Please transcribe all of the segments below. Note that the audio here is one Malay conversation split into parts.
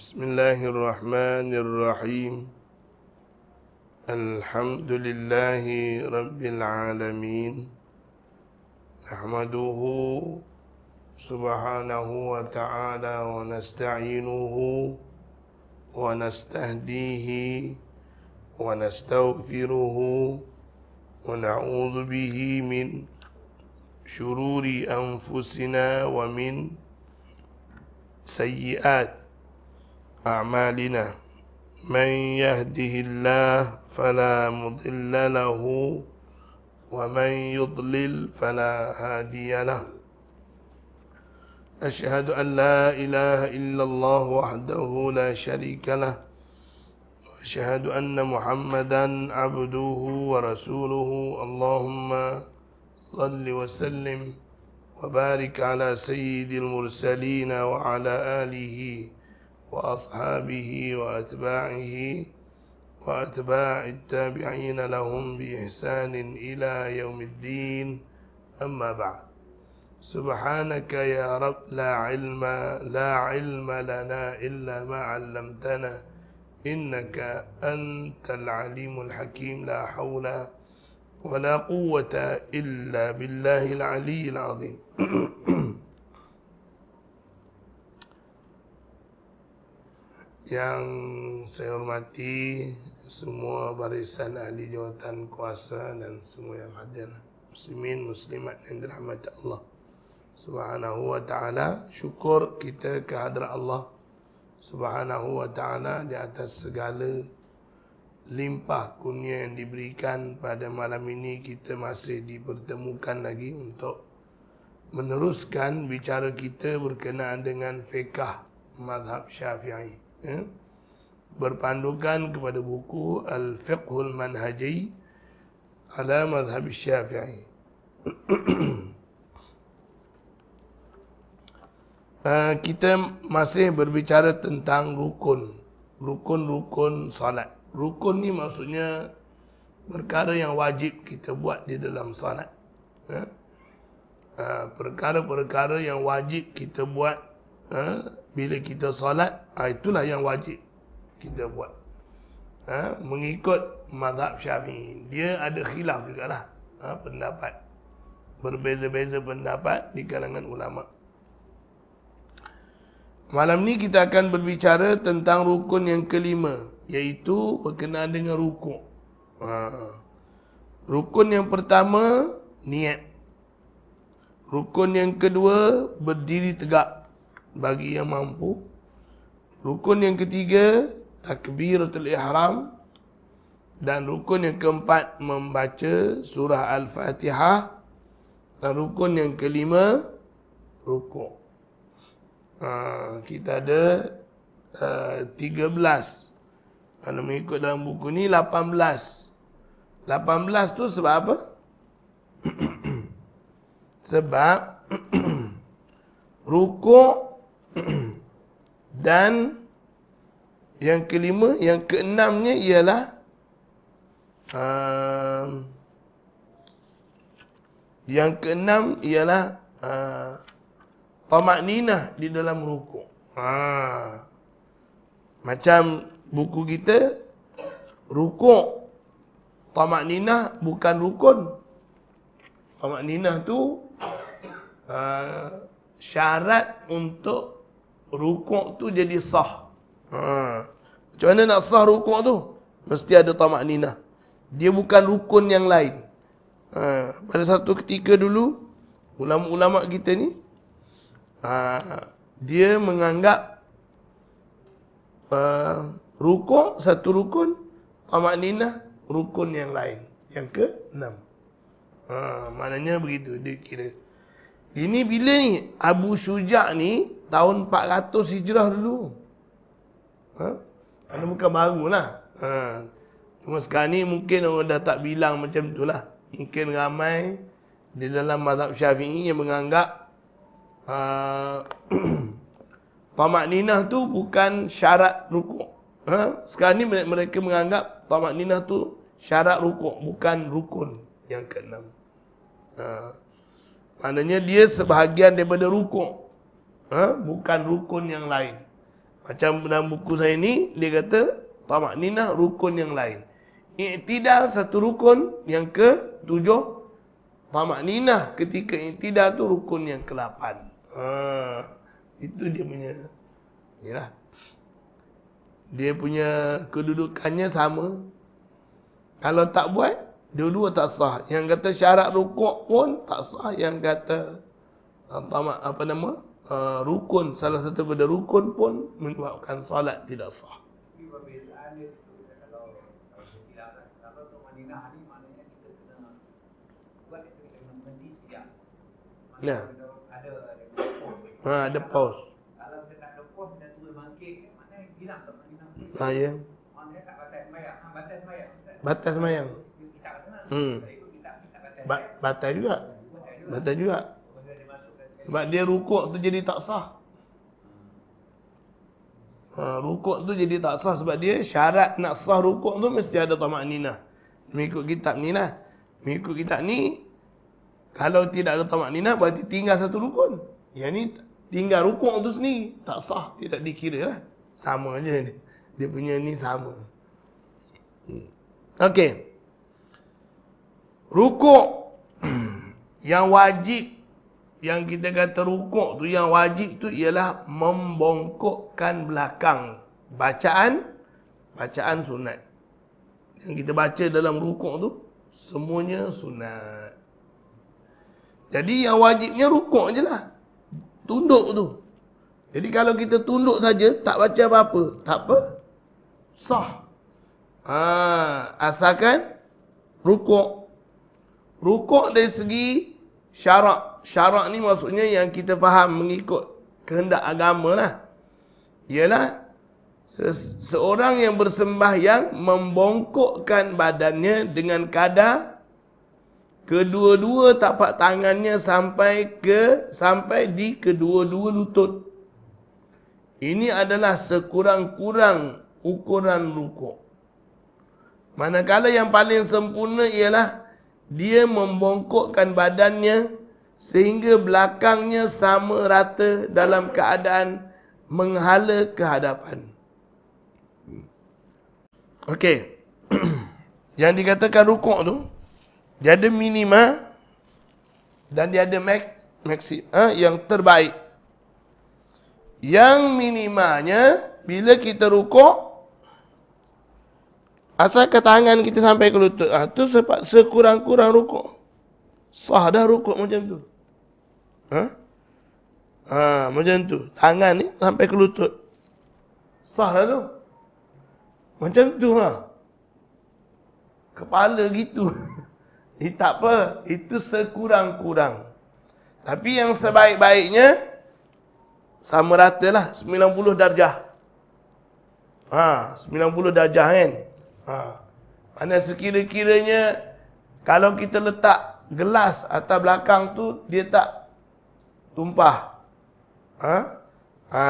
Bismillahirrahmanirrahim. Alhamdulillahi Rabbil Alamin. Nahmaduhu subhanahu wa ta'ala wa nasta'inuhu wa nastahdihi wa nastaghfiruhu wa na'udzu bihi min syururi anfusina wa min sayyiat a'malina. Man yahdihillahu fala mudilla lahu wa man yudlil fala hadiya lahu. Asyhadu an la ilaha illallah wahdahu la syarika lah. Wa asyhadu anna Muhammadan abduhu wa rasuluhu. Allahumma salli wa sallim wa barik ala sayyidil mursalin wa ala alihi wa ashabihi wa atba'ihi wa atba'it tabi'in lahum bi ihsanin ila yaumiddin. Amma ba'd. Subhanaka ya Rabb la ilma lana illa ma 'allamtana innaka antal alimul hakim. La hawla wa la quwwata illa billahil aliyyil azim. Yang saya hormati semua barisan ahli jawatan kuasa dan semua yang hadir, muslimin muslimat yang dirahmati Allah Subhanahu wa ta'ala. Syukur kita kehadrat Allah Subhanahu wa ta'ala di atas segala limpah kurnia yang diberikan. Pada malam ini kita masih dipertemukan lagi untuk meneruskan bicara kita berkenaan dengan fiqh mazhab Syafi'i, berpandukan kepada buku Al-Fiqhul Manhaji ala Mazhab Syafi'i. Kita masih berbicara tentang rukun salat. Rukun ni maksudnya perkara yang wajib kita buat di dalam salat. Perkara-perkara yang wajib kita buat bila kita salat, itulah yang wajib kita buat. Mengikut mazhab Syafi'i. Dia ada khilaf jugalah, pendapat. Berbeza-beza pendapat di kalangan ulama. Malam ni kita akan berbicara tentang rukun yang kelima, iaitu berkenaan dengan rukuk. Rukun yang pertama, niat. Rukun yang kedua, berdiri tegak bagi yang mampu. Rukun yang ketiga, takbiratul ihram. Dan rukun yang keempat, membaca surah Al-Fatihah. Dan rukun yang kelima, rukuk. Kita ada 13. Kalau mengikut dalam buku ni 18. 18 tu sebab apa? Sebab rukuk dan yang kelima, yang keenamnya ialah tamakninah di dalam rukuk. Macam buku kita, rukuk tamakninah bukan rukun. Tamakninah tu syarat untuk rukuk tu jadi sah. Macam mana nak sah rukuk tu? Mesti ada tamakninah. Dia bukan rukun yang lain. Pada satu ketika dulu, ulama-ulama kita ni, dia menganggap rukuk satu rukun, tamakninah rukun yang lain, yang ke-6. Maknanya begitu dia kira. Ini bila ni? Abu Syuja' ni tahun 400 Hijrah dulu. Ini bukan baru lah. Cuma sekarang ni mungkin orang dah tak bilang macam tu lah. Mungkin ramai di dalam mazhab Syafi'i yang menganggap tamakninah tu bukan syarat rukuk. Sekarang ni mereka menganggap tamakninah tu syarat rukuk, bukan rukun yang ke-6. Maknanya dia sebahagian daripada rukuk, bukan rukun yang lain. Macam dalam buku saya ni, dia kata tamakninah rukun yang lain. I'tidal satu rukun, yang ke-7 tamakninah ketika i'tidal tu rukun yang ke-8. Itu dia punya. Yalah. Dia punya kedudukannya sama. Kalau tak buat, dua-dua tak sah. Yang kata syarat rukuk pun tak sah. Yang kata rukun, salah satu daripada rukun pun menyebabkan solat tidak sah. Perbezaan dia kalau silap kalau tamakninah ni maknanya kita kena buat, kita kena berhenti sekejap. Ya. Ada pause. Ada pause. Kalau kita tak ada pause dan terus bangkit, maknanya hilang tamakninah. Ya. Maknanya tak batal sembahyang. Batal sembahyang. Batal sembahyang. Kita kena. Batal juga. Batal juga. Sebab dia rukuk tu jadi tak sah. Rukuk tu jadi tak sah sebab dia syarat nak sah rukuk tu mesti ada tamakninah. Mengikut kitab ni lah. Mengikut kitab ni, kalau tidak ada tamakninah berarti tinggal satu rukun. Yang ni tinggal rukuk tu sendiri tak sah, tidak dikira lah. Sama je dia punya ni sama. Okey. Rukuk yang wajib, yang kita kata rukuk tu yang wajib tu ialah membongkokkan belakang. Bacaan sunat. Yang kita baca dalam rukuk tu semuanya sunat. Jadi yang wajibnya rukuk je lah. Tunduk tu. Jadi kalau kita tunduk saja tak baca apa-apa, tak apa, sah. Asalkan rukuk. Rukuk dari segi syarak. Syarak ni maksudnya yang kita faham mengikut kehendak agama lah. Ialah seorang yang bersembahyang membongkokkan badannya dengan kadar kedua-dua tapak tangannya sampai di kedua-dua lutut. Ini adalah sekurang-kurang ukuran rukuk. Manakala yang paling sempurna ialah dia membongkokkan badannya sehingga belakangnya sama rata dalam keadaan menghala ke hadapan. Okey. Yang dikatakan rukuk tu, dia ada minima dan dia ada maksi, yang terbaik. Yang minimanya bila kita rukuk, asalkan tangan kita sampai ke lutut, tu sekurang-kurang rukuk. Sah dah rukuk macam tu. Macam tu. Tangan ni sampai ke lutut. Sah dah tu. Macam tu Kepala gitu. Tak apa. Itu sekurang-kurang. Tapi yang sebaik-baiknya sama rata lah. 90 darjah. 90 darjah kan. Mana sekira-kiranya kalau kita letak gelas atas belakang tu, dia tak tumpah.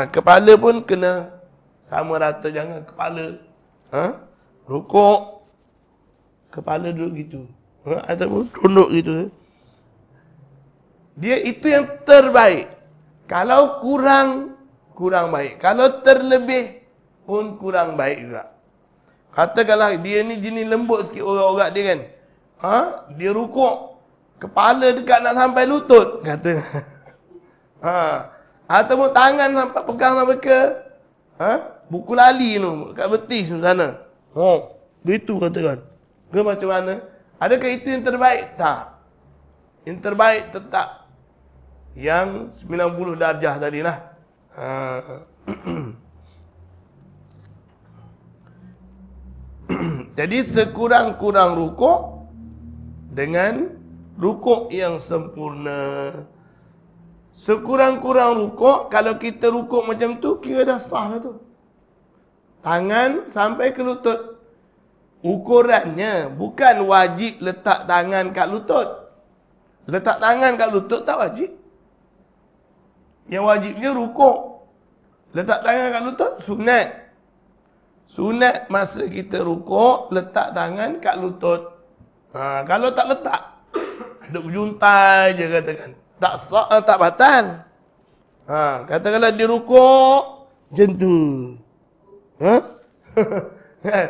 Kepala pun kena sama rata. Jangan kepala rukuk, kepala duduk gitu. Ataupun tunduk gitu. Dia itu yang terbaik. Kalau kurang baik. Kalau terlebih pun kurang baik juga. Katakanlah dia ni jenis lembut sikit orang-orang dia kan. Dia rukuk, kepala dekat nak sampai lutut, kata. Ataupun tangan sampai pegang sampai ke buku lali tu, dekat betis tu sana. Begitu katakan. Ke macam mana? Adakah itu yang terbaik? Tak. Yang terbaik tetap yang 90 darjah tadilah. Jadi sekurang-kurang rukuk dengan rukuk yang sempurna. Sekurang-kurang rukuk, kalau kita rukuk macam tu, kira dah sah dah tu. Tangan sampai ke lutut. Ukurannya bukan wajib letak tangan kat lutut. Letak tangan kat lutut tak wajib. Yang wajibnya rukuk. Letak tangan kat lutut sunat. Sunat masa kita rukuk, letak tangan kat lutut. Kalau tak letak, duduk berjuntai je katakan. Tak batal. Katakanlah dia rukuk, Macam tu. Ha? Kan?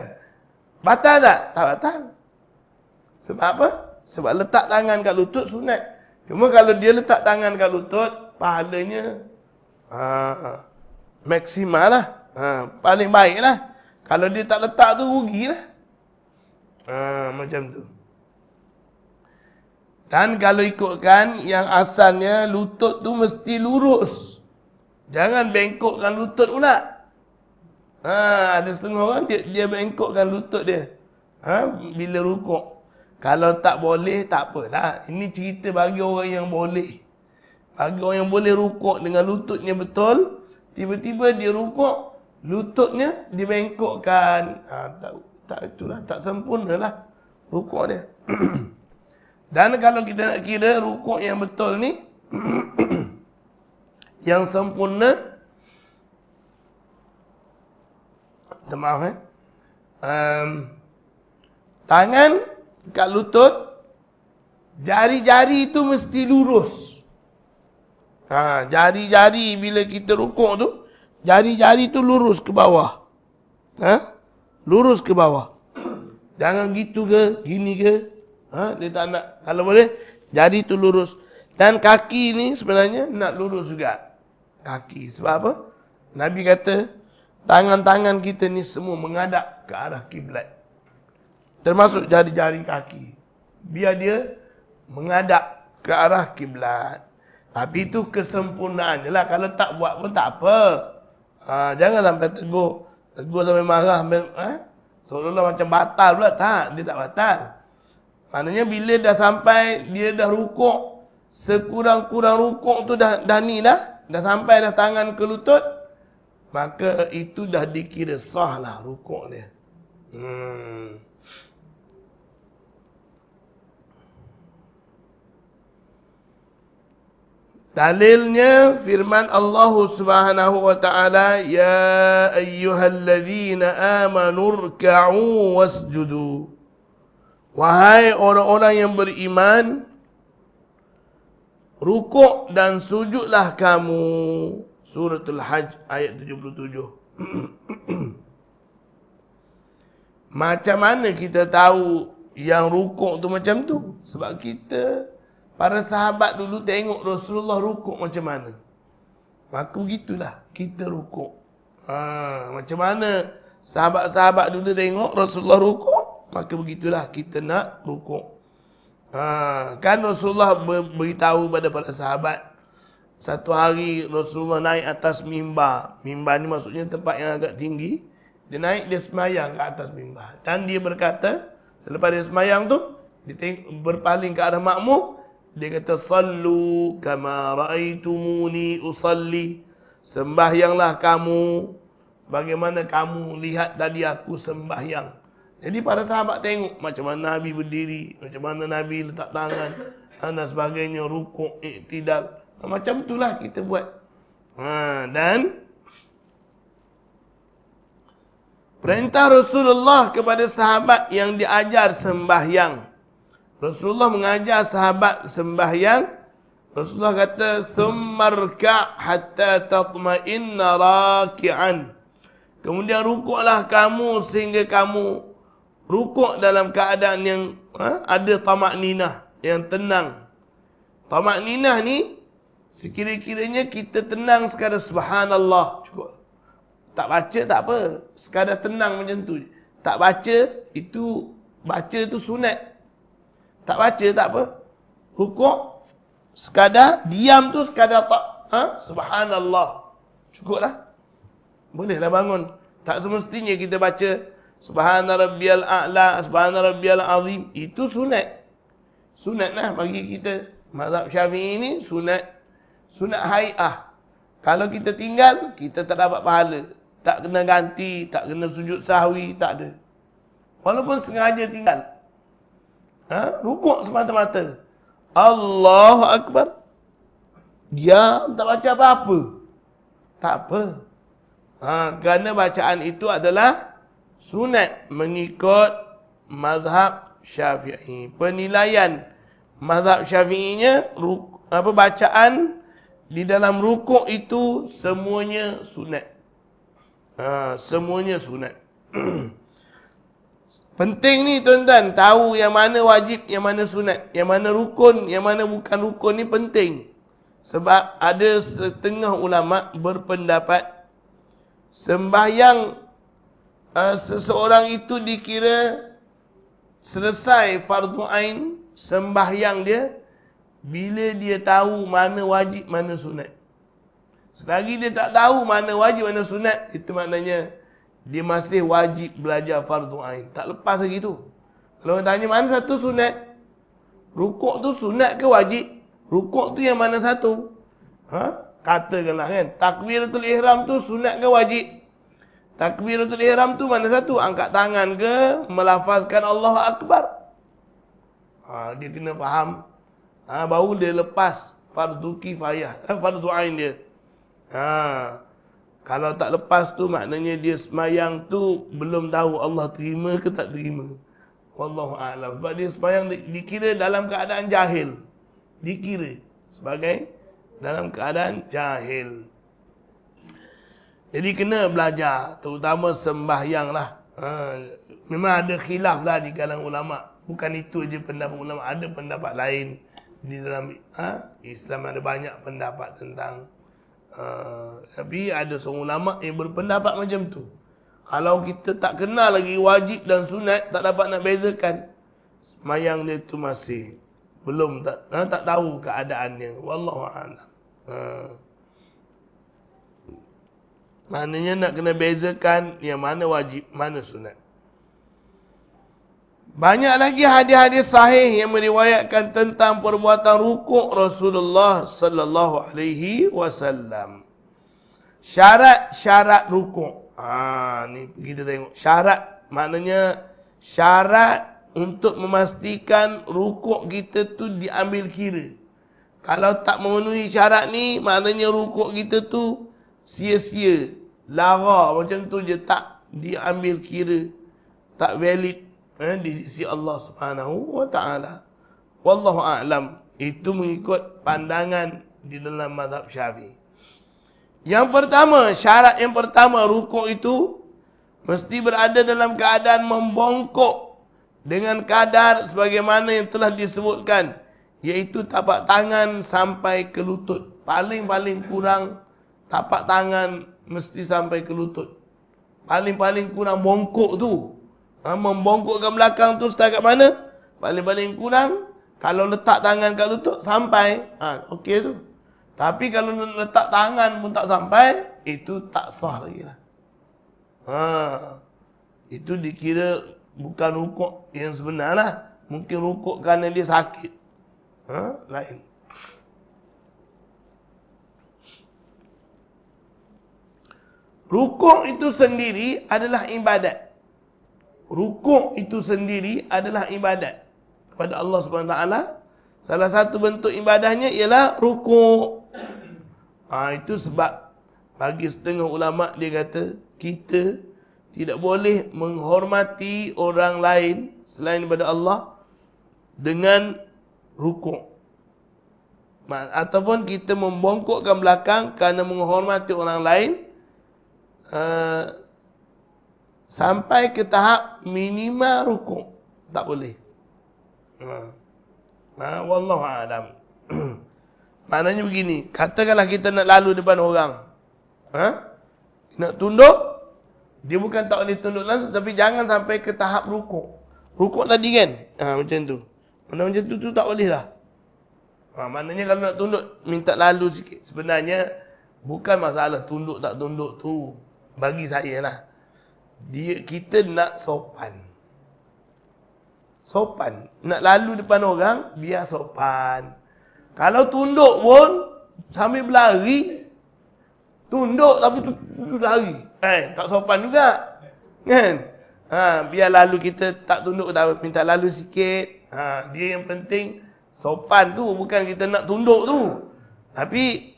Batal tak? Tak batal. Sebab apa? Sebab letak tangan kat lutut sunat. Cuma kalau dia letak tangan kat lutut, pahalanya maksimal lah. Paling baik lah. Kalau dia tak letak tu, rugilah. Macam tu. Dan kalau ikutkan yang asalnya lutut tu mesti lurus. Jangan bengkokkan lutut pula. Ada setengah orang dia bengkokkan lutut dia. Bila rukuk. Kalau tak boleh, tak apalah. Ini cerita bagi orang yang boleh. Bagi orang yang boleh rukuk dengan lututnya betul. Tiba-tiba dia rukuk, lututnya dibengkokkan. Itulah, tak sempurna lah rukuk dia. Dan kalau kita nak kira rukuk yang betul ni, yang sempurna, maaf tangan kat lutut, jari-jari itu mesti lurus. Jari-jari bila kita rukuk tu, jari-jari tu lurus ke bawah. Lurus ke bawah. Jangan gitu ke, gini ke. Dia tak nak. Kalau boleh, jari tu lurus. Dan kaki ni sebenarnya nak lurus juga. Kaki. Sebab apa? Nabi kata, tangan-tangan kita ni semua menghadap ke arah kiblat. Termasuk jari-jari kaki. Biar dia menghadap ke arah kiblat. Tapi itu kesempurnaan je lah. Kalau tak buat pun tak apa. Jangan sampai tegur. Tegur sampai marah. Seolah-olah macam batal pula. Tak, dia tak batal. Maknanya bila dah sampai, dia dah rukuk. Sekurang-kurang rukuk tu dah ni dah. Dah sampai dah tangan ke lutut. Maka itu dah dikira sah lah rukuk dia. Dalilnya firman Allah Subhanahu wa taala, ya ayyuhalladzina amanu ruk'u wasjudu. Wahai orang-orang yang beriman, rukuk dan sujudlah kamu. Suratul Hajj ayat 77. Macam mana kita tahu yang rukuk tu macam tu? Sebab kita, para sahabat dulu tengok Rasulullah rukuk macam mana. Maka begitulah kita rukuk. Macam mana sahabat-sahabat dulu tengok Rasulullah rukuk, maka begitulah kita nak rukuk. Kan Rasulullah beritahu pada para sahabat, satu hari Rasulullah naik atas mimbar. Mimbar ni maksudnya tempat yang agak tinggi. Dia naik, dia semayang ke atas mimbar. Dan dia berkata, selepas dia semayang tu, dia berpaling ke arah makmum. Dia kata, sallu kama ra'aitumuni usalli. Sembahyanglah kamu bagaimana kamu lihat tadi aku sembahyang. Jadi para sahabat tengok macam mana Nabi berdiri, macam mana Nabi letak tangan dan sebagainya, rukuk, iktidal. Macam itulah kita buat. Dan perintah Rasulullah kepada sahabat yang diajar sembahyang. Rasulullah mengajar sahabat sembahyang. Rasulullah kata, "Tsumma rka' hatta tatma'inna raki'an." Kemudian rukuklah kamu sehingga kamu rukuk dalam keadaan yang ada tamakninah, yang tenang. Tamakninah ni sekira-kiranya kita tenang sekadar subhanallah cukup. Tak baca tak apa, sekadar tenang macam tu. Tak baca itu, baca tu sunat. Tak baca tak apa. Rukuk sekadar diam tu sekadar tak subhanallah. Cukuplah. Bolehlah bangun. Tak semestinya kita baca subhana rabbiyal a'la, subhana rabbiyal azim. Itu sunat. Sunat lah bagi kita. Mazhab Syafi'i ni sunat. Sunat hai'ah. Kalau kita tinggal, kita tak dapat pahala. Tak kena ganti, tak kena sujud sahwi, tak ada. Walaupun sengaja tinggal. Rukuk semata-mata. Allahu Akbar. Diam, tak baca apa-apa. Tak apa. Kerana bacaan itu adalah sunat mengikut mazhab Syafi'i. Penilaian mazhab Syafi'inya, bacaan di dalam rukuk itu semuanya sunat. Semuanya sunat. Penting ni tuan-tuan, tahu yang mana wajib, yang mana sunat, yang mana rukun, yang mana bukan rukun ni penting. Sebab ada setengah ulama berpendapat sembahyang seseorang itu dikira selesai fardu ain sembahyang dia bila dia tahu mana wajib, mana sunat. Selagi dia tak tahu mana wajib, mana sunat, itu maknanya dia masih wajib belajar fardu ain. Tak lepas lagi tu. Kalau tanya mana satu sunat? Rukuk tu sunat ke wajib? Rukuk tu yang mana satu? Katakanlah kan, takbiratul ihram tu sunat ke wajib? Takbiratul ihram tu mana satu? Angkat tangan ke melafazkan Allahu Akbar? Dia kena faham. Baru dia lepas fardu kifayah, fardu ain dia. Kalau tak lepas tu maknanya dia semayang tu belum tahu Allah terima ke tak terima. Wallahu a'lam. Sebab dia semayang dikira dalam keadaan jahil. Dikira sebagai dalam keadaan jahil. Jadi kena belajar, terutama sembahyang lah. Memang ada khilaf lah di kalangan ulama. Bukan itu je pendapat ulama, ada pendapat lain. Di dalam Islam ada banyak pendapat tentang tapi ada seorang ulama yang berpendapat macam tu. Kalau kita tak kenal lagi wajib dan sunat, tak dapat nak bezakan, semayang dia tu masih belum tak tahu keadaannya. Wallahu a'lam. Maknanya nak kena bezakan yang mana wajib, mana sunat. Banyak lagi hadis-hadis sahih yang meriwayatkan tentang perbuatan rukuk Rasulullah sallallahu alaihi wasallam. Syarat-syarat rukuk. Ni kita tengok. Syarat maknanya syarat untuk memastikan rukuk kita tu diambil kira. Kalau tak memenuhi syarat ni, maknanya rukuk kita tu sia-sia, lara macam tu je, tak diambil kira, tak valid di sisi Allah Subhanahu wa taala. Wallahu a'lam. Itu mengikut pandangan di dalam mazhab Syafi'i. Yang pertama, syarat yang pertama, rukuk itu mesti berada dalam keadaan membongkok dengan kadar sebagaimana yang telah disebutkan, iaitu tapak tangan sampai ke lutut. Paling-paling kurang tapak tangan mesti sampai ke lutut. Paling-paling kurang bongkok tu. Membongkokkan belakang tu setakat mana? Paling-paling kurang, kalau letak tangan kat lutut, sampai. Okey tu. Tapi kalau letak tangan pun tak sampai, itu tak sah lagi lah. Itu dikira bukan rukuk yang sebenar lah. Mungkin rukuk kerana dia sakit. Lain. Rukuk itu sendiri adalah ibadat. Rukuk itu sendiri adalah ibadat kepada Allah SWT. Salah satu bentuk ibadahnya ialah rukuk. Itu sebab bagi setengah ulama dia kata kita tidak boleh menghormati orang lain selain daripada Allah dengan rukuk. Ataupun kita membongkokkan belakang kerana menghormati orang lain sampai ke tahap minima rukuk. Tak boleh. Wallahu a'lam. Maknanya begini, katakanlah kita nak lalu depan orang. Nak tunduk, dia bukan tak boleh tunduk langsung, tapi jangan sampai ke tahap rukuk. Rukuk tadi kan? Macam tu. Macam tu tak boleh lah. Maknanya kalau nak tunduk, minta lalu sikit. Sebenarnya, bukan masalah tunduk tak tunduk tu. Bagi saya lah. Kita nak sopan. Sopan. Nak lalu depan orang, biar sopan. Kalau tunduk pun, sambil berlari, tunduk tapi lari. Tak sopan juga. Kan? Biar lalu kita tak tunduk, tak minta lalu sikit. Dia yang penting, sopan tu. Bukan kita nak tunduk tu. Tapi,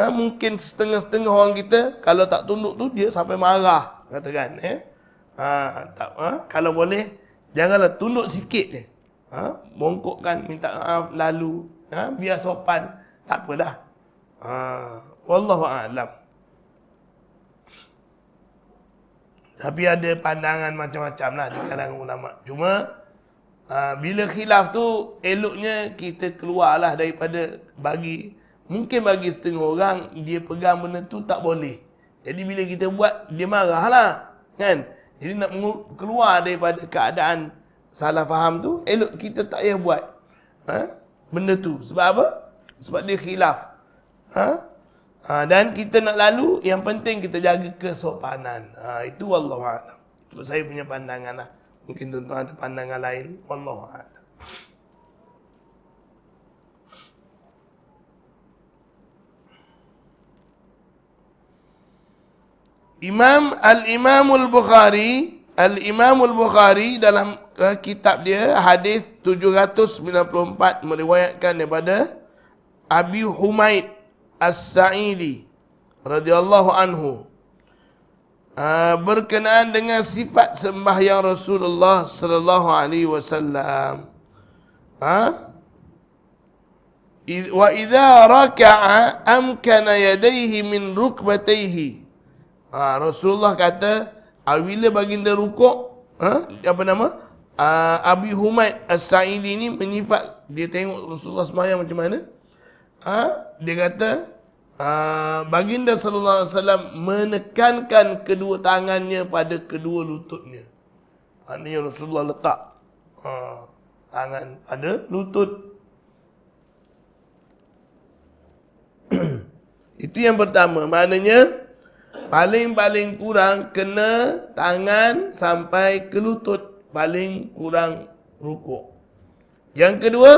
mungkin setengah-setengah orang kita, kalau tak tunduk tu, dia sampai marah. Katakan. Kalau boleh, janganlah tunduk sikit je. Bongkokkan, minta maaf, lalu. Biar sopan. Tak apa dah. Wallahu a'lam. Tapi ada pandangan macam-macam lah di kalangan ulama. Cuma bila khilaf tu eloknya kita keluarlah daripada mungkin bagi setengah orang dia pegang benda tu tak boleh. Jadi bila kita buat dia marahlah, kan? Jadi nak keluar daripada keadaan salah faham tu, elok kita tak payah buat benda tu. Sebab apa? Sebab dia khilaf. Dan kita nak lalu, yang penting kita jaga kesopanan. Itu wallahu a'lam. Itu saya punya pandangan lah. Mungkin tuan-tuan ada pandangan lain. Wallahu a'lam. Al-Imamul Bukhari dalam kitab dia hadis 794 meriwayatkan daripada Abi Humaid As-Sa'idi radhiyallahu anhu berkenaan dengan sifat sembahyang Rasulullah sallallahu alaihi wasallam. Wa idza raka'a amkana yadayhi min rukbatayhi. Rasulullah kata apabila baginda rukuk, Abi Humaid As-Sa'idi ni menyifat, dia tengok Rasulullah sembahyang macam mana. Dia kata baginda sallallahu alaihi wasallam menekankan kedua tangannya pada kedua lututnya. Maknanya Rasulullah letak tangan pada lutut. Itu yang pertama. Maknanya paling kurang kena tangan sampai ke lutut, paling kurang rukuk. Yang kedua,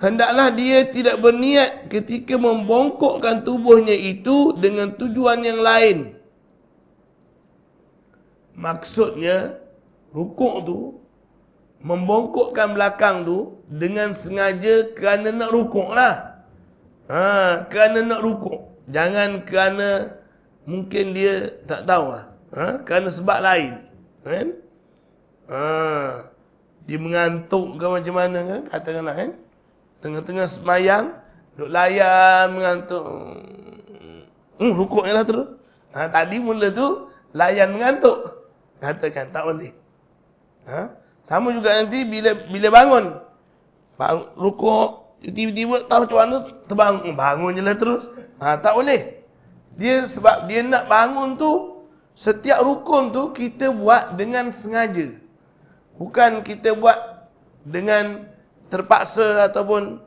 hendaklah dia tidak berniat ketika membongkokkan tubuhnya itu dengan tujuan yang lain. Maksudnya, rukuk tu, membongkokkan belakang tu dengan sengaja kerana nak rukuk lah. Kerana nak rukuk. Jangan kerana mungkin dia tak tahu lah. Kerana sebab lain. Kan? Dia mengantuk ke macam mana kan? Katakanlah kan? Tengah-tengah semayang, duk layan mengantuk. Rukuk je lah terus. Tadi mula tu, layan mengantuk. Katakan, tak boleh. Sama juga nanti bila bangun. Rukuk, tiba-tiba tahu macam mana, terbangun. Bangun je lah terus. Tak boleh. Sebab dia nak bangun tu, setiap rukun tu kita buat dengan sengaja. Bukan kita buat dengan terpaksa ataupun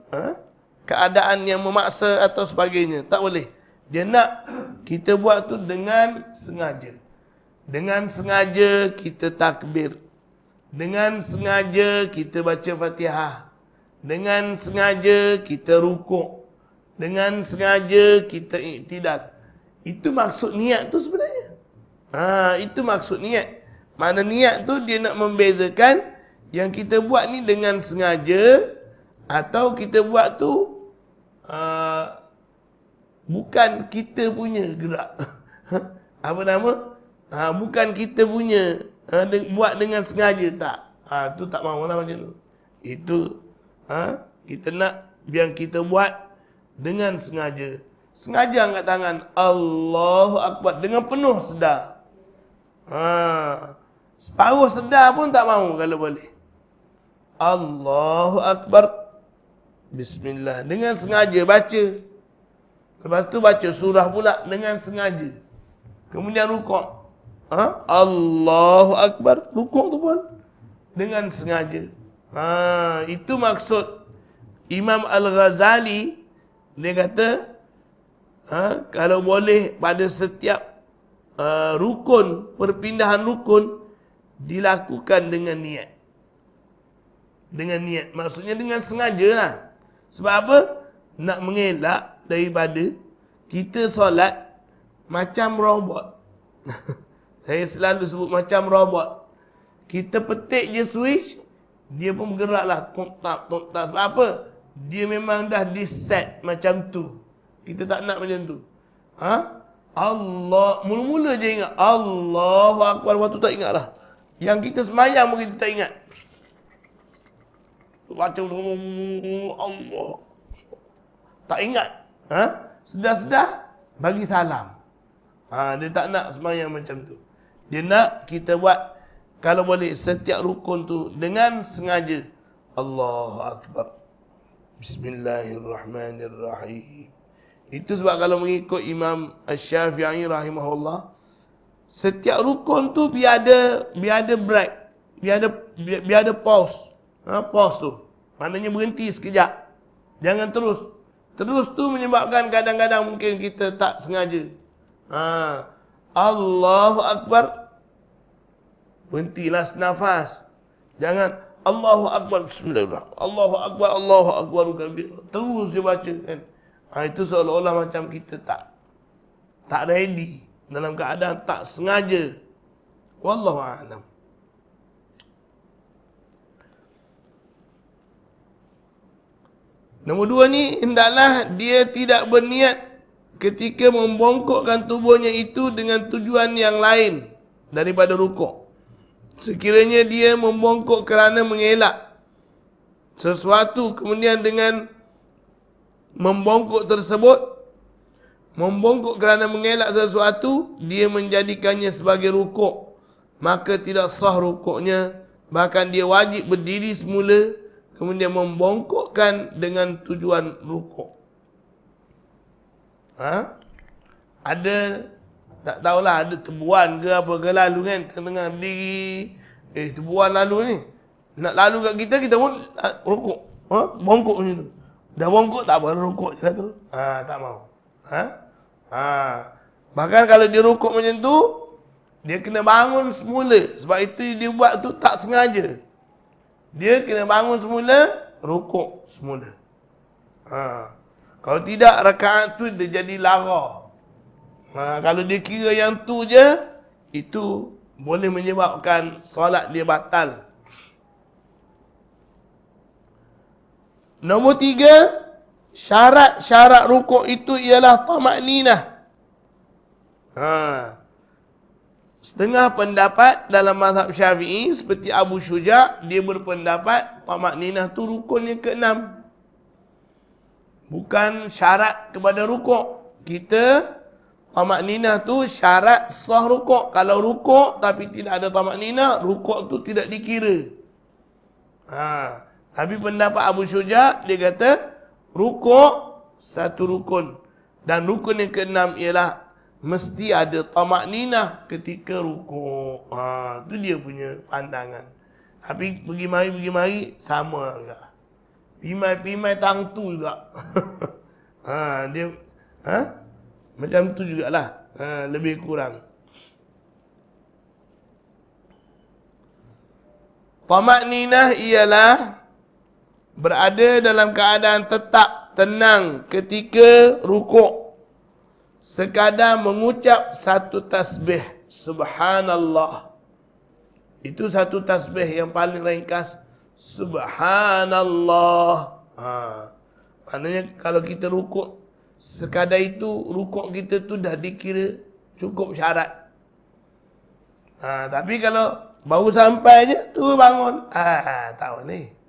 keadaan yang memaksa atau sebagainya. Tak boleh. Dia nak kita buat tu dengan sengaja. Dengan sengaja kita takbir. Dengan sengaja kita baca Fatihah. Dengan sengaja kita rukuk. Dengan sengaja kita iktidal. Itu maksud niat tu sebenarnya. Itu maksud niat. Mana niat tu dia nak membezakan yang kita buat ni dengan sengaja atau kita buat tu bukan kita punya gerak. Apa nama? Bukan kita punya buat dengan sengaja, tak. Tu tak mahulah macam tu. Itu kita nak biar kita buat dengan sengaja. Sengaja angkat tangan Allahu Akbar dengan penuh sedar. Separuh sedar pun tak mahu kalau boleh. Allahu Akbar. Bismillah. Dengan sengaja baca. Lepas tu baca surah pula dengan sengaja. Kemudian rukuk. Allahu Akbar. Rukuk tu pun dengan sengaja. Itu maksud Imam Al-Ghazali. Dia kata, kalau boleh pada setiap rukun, perpindahan rukun dilakukan dengan niat. Dengan niat. Maksudnya dengan sengaja lah. Sebab apa? Nak mengelak daripada kita solat macam robot. Saya selalu sebut macam robot. Kita petik je switch, dia pun bergerak lah. Tok-tak. Sebab apa? Dia memang dah di-set macam tu. Kita tak nak macam tu. Allah. Mula-mula je ingat. Allahu Akbar. Waktu tak ingat lah. Yang kita semayang pun kita tak ingat. Baca Allah. Tak ingat. Sedar-sedar bagi salam. Dia tak nak semayang macam tu. Dia nak kita buat, kalau boleh, setiap rukun tu dengan sengaja. Allahu Akbar. Bismillahirrahmanirrahim. Itu sebab kalau mengikut Imam Asy-Syafi'i rahimahullah, setiap rukun tu biar ada break. Biar ada pause. Pause tu. Maknanya berhenti sekejap. Jangan terus. Terus tu menyebabkan kadang-kadang mungkin kita tak sengaja. Allahu Akbar. Berhentilah senafas. Jangan Allahu Akbar. Bismillahirrahmanirrahim. Allahu Akbar. Allahu Akbar. Terus dia baca kan. Itu seolah-olah macam kita tak ready. Dalam keadaan tak sengaja. Wallahu a'lam. Nombor 2 ni, hendaklah dia tidak berniat ketika membongkokkan tubuhnya itu dengan tujuan yang lain daripada rukuk. Sekiranya dia membongkok kerana mengelak sesuatu, kemudian dengan membongkok tersebut, membongkok kerana mengelak sesuatu, dia menjadikannya sebagai rukuk, maka tidak sah rukuknya. Bahkan dia wajib berdiri semula, kemudian membongkokkan dengan tujuan rukuk. Ada, tak tahulah, ada tebuan ke apa ke lalu kan, tengah berdiri, tebuan lalu ni, nak lalu kat kita pun rukuk, bongkok macam tu. Dah bongkok tak apa, rukuk je lah tu. Tak mau. Bahkan kalau dia rukuk macam tu, dia kena bangun semula. Sebab itu dia buat tu tak sengaja. Dia kena bangun semula, rukuk semula. Kalau tidak, rakaat tu dia jadi lara. Kalau dia kira yang tu je, itu boleh menyebabkan solat dia batal. Nombor 3, syarat-syarat rukuk itu ialah tamakninah. Setengah pendapat dalam mazhab Syafi'i seperti Abu Syuja', dia berpendapat tamakninah tu rukun yang ke-6. Bukan syarat kepada rukuk. Kita tamakninah tu syarat sah rukuk. Kalau rukuk tapi tidak ada tamakninah, rukuk tu tidak dikira. Tapi pendapat Abu Syuja', dia kata rukuk satu rukun. Dan rukun yang ke-6 ialah mesti ada tamakninah ketika rukuk. Tu dia punya pandangan. Tapi pergi mari sama juga. Pimai tangtu juga. Dia macam tu jugalah. Lebih kurang. Tamakninah ialah berada dalam keadaan tetap tenang ketika rukuk, sekadar mengucap satu tasbih subhanallah. Itu satu tasbih yang paling ringkas, subhanallah. Maknanya kalau kita rukuk sekadar itu, rukuk kita tu dah dikira cukup syarat. Tapi kalau baru sampai je tu bangun, tahu ni.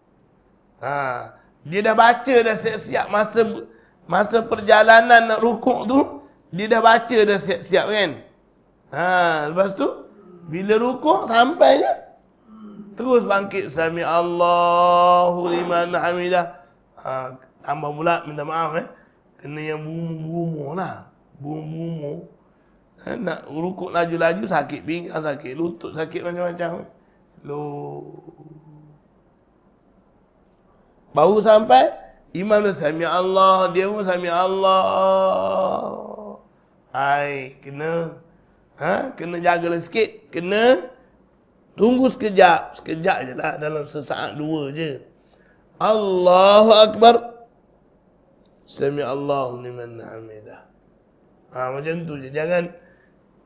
Dia dah baca dah siap-siap masa perjalanan nak rukuk tu, dia dah baca dah siap-siap kan. Lepas tu bila rukuk sampai je, terus bangkit sami Allahu liman hamidah. Tambah pula minta maaf kena yang bungu-bungu lah. Bungu-bungu. Nak rukuk laju-laju sakit pinggang, sakit lutut, sakit macam-macam. Slow. Baru sampai, imam dah sami Allah, dia pun sami Allah. Kena jagalah sikit, kena tunggu sekejap je lah, dalam sesaat dua je. Allahu Akbar, sami Allahu liman hamidah. Macam tu je, jangan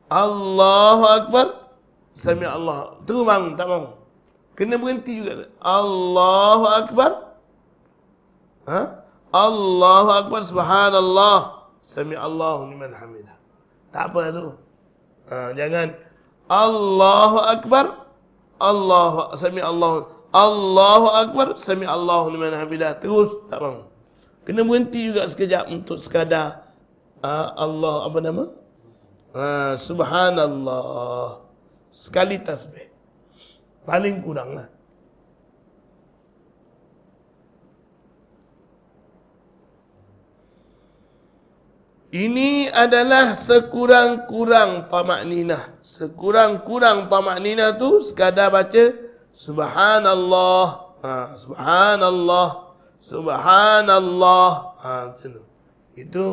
Allahu Akbar, sami Allah, terus bangun, tak mau. Kena berhenti juga. Allahu Akbar, Allahu Akbar, subhanallah, sami Allahu liman hamidah. Tak apa tu. Jangan Allahu Akbar, sami Allahu Akbar, sami Allahu liman hamidah, terus tak bangun. Kena berhenti juga sekejap untuk sekadar Allah, apa nama? Subhanallah, sekali tasbih. Paling kurang lah. Ini adalah sekurang-kurang tamakninah. Sekurang-kurang tamakninah tu sekadar baca subhanallah, subhanallah, subhanallah. Macam tu. Itu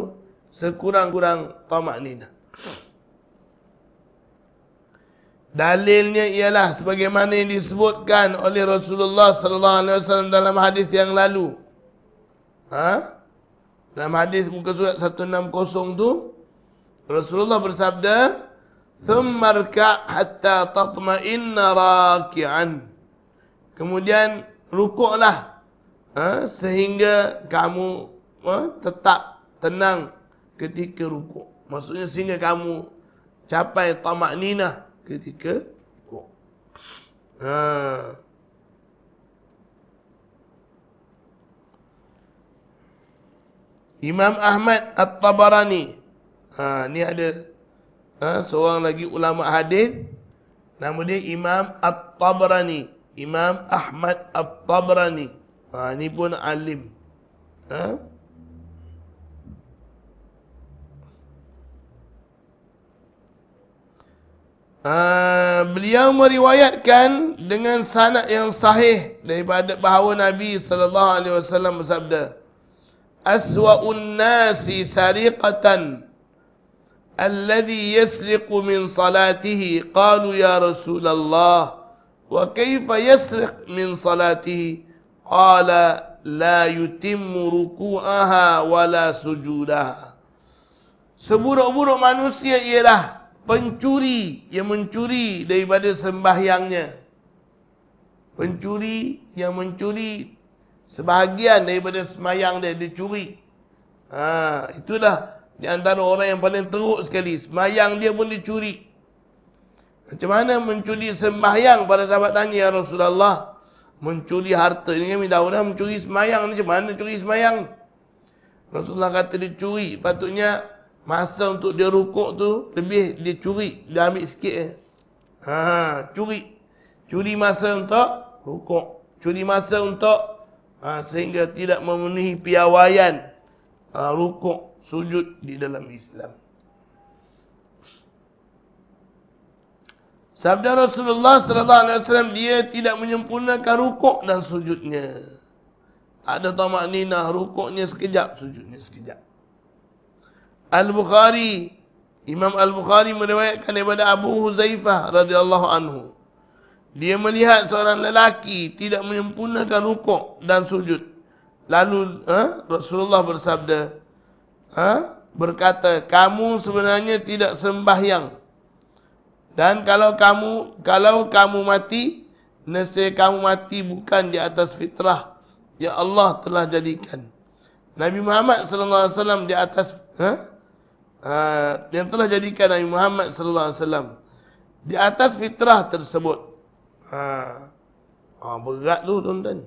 sekurang-kurang tamakninah. Dalilnya ialah sebagaimana yang disebutkan oleh Rasulullah sallallahu alaihi wasallam dalam hadis yang lalu. Dalam hadis muka surat 160 tu Rasulullah bersabda, "Thumma rka' hatta tatma'inna raki'an." Kemudian rukuklah sehingga kamu tetap tenang ketika rukuk. Maksudnya sehingga kamu capai tamakninah ketika rukuk. Imam Ahmad At-Tabarani. Ni ada seorang lagi ulama hadis, nama dia Imam At-Tabarani. Imam Ahmad At-Tabarani. Ni pun alim. Beliau meriwayatkan dengan sanad yang sahih daripada bahawa Nabi sallallahu alaihi wasallam bersabda, "Aswa'un nasi sariqatan alladhi yasriqu min salatihi." Qalu ya Rasulullah, wa kaifa yasriq min salatihi? Qala la yutimmu ruku'aha wa la sujudaha. Seburuk-buruk manusia ialah pencuri yang mencuri daripada sembahyangnya. Pencuri yang mencuri sebahagian daripada sembahyang dia, dia curi. Itulah di antara orang yang paling teruk sekali. Sembahyang dia pun dicuri. Macam mana mencuri sembahyang? Para sahabat tanya, ya Rasulullah, mencuri harta. Ini kami tahu dah mencuri sembahyang. Macam mana curi sembahyang? Rasulullah kata dia curi. Patutnya masa untuk dia rukuk tu lebih dia curi. Dia ambil sikit. Curi. Curi masa untuk rukuk. Curi masa untuk sehingga tidak memenuhi piawaian rukuk, sujud di dalam Islam. Sabda Rasulullah sallallahu alaihi wasallam, dia tidak menyempurnakan rukuk dan sujudnya. Tak ada tamakninah, rukuknya sekejap, sujudnya sekejap. Al-Bukhari, Imam Al-Bukhari meriwayatkan daripada Abu Huzaifah radhiyallahu anhu. Dia melihat seorang lelaki tidak menyempurnakan rukuk dan sujud. Lalu Rasulullah bersabda, berkata, "Kamu sebenarnya tidak sembahyang. Dan kalau kamu mati, nescaya kamu mati bukan di atas fitrah yang Allah telah jadikan." Nabi Muhammad sallallahu alaihi wasallam di atas yang telah jadikan Nabi Muhammad sallallahu alaihi wasallam di atas fitrah tersebut. Berat tu tuan-tuan.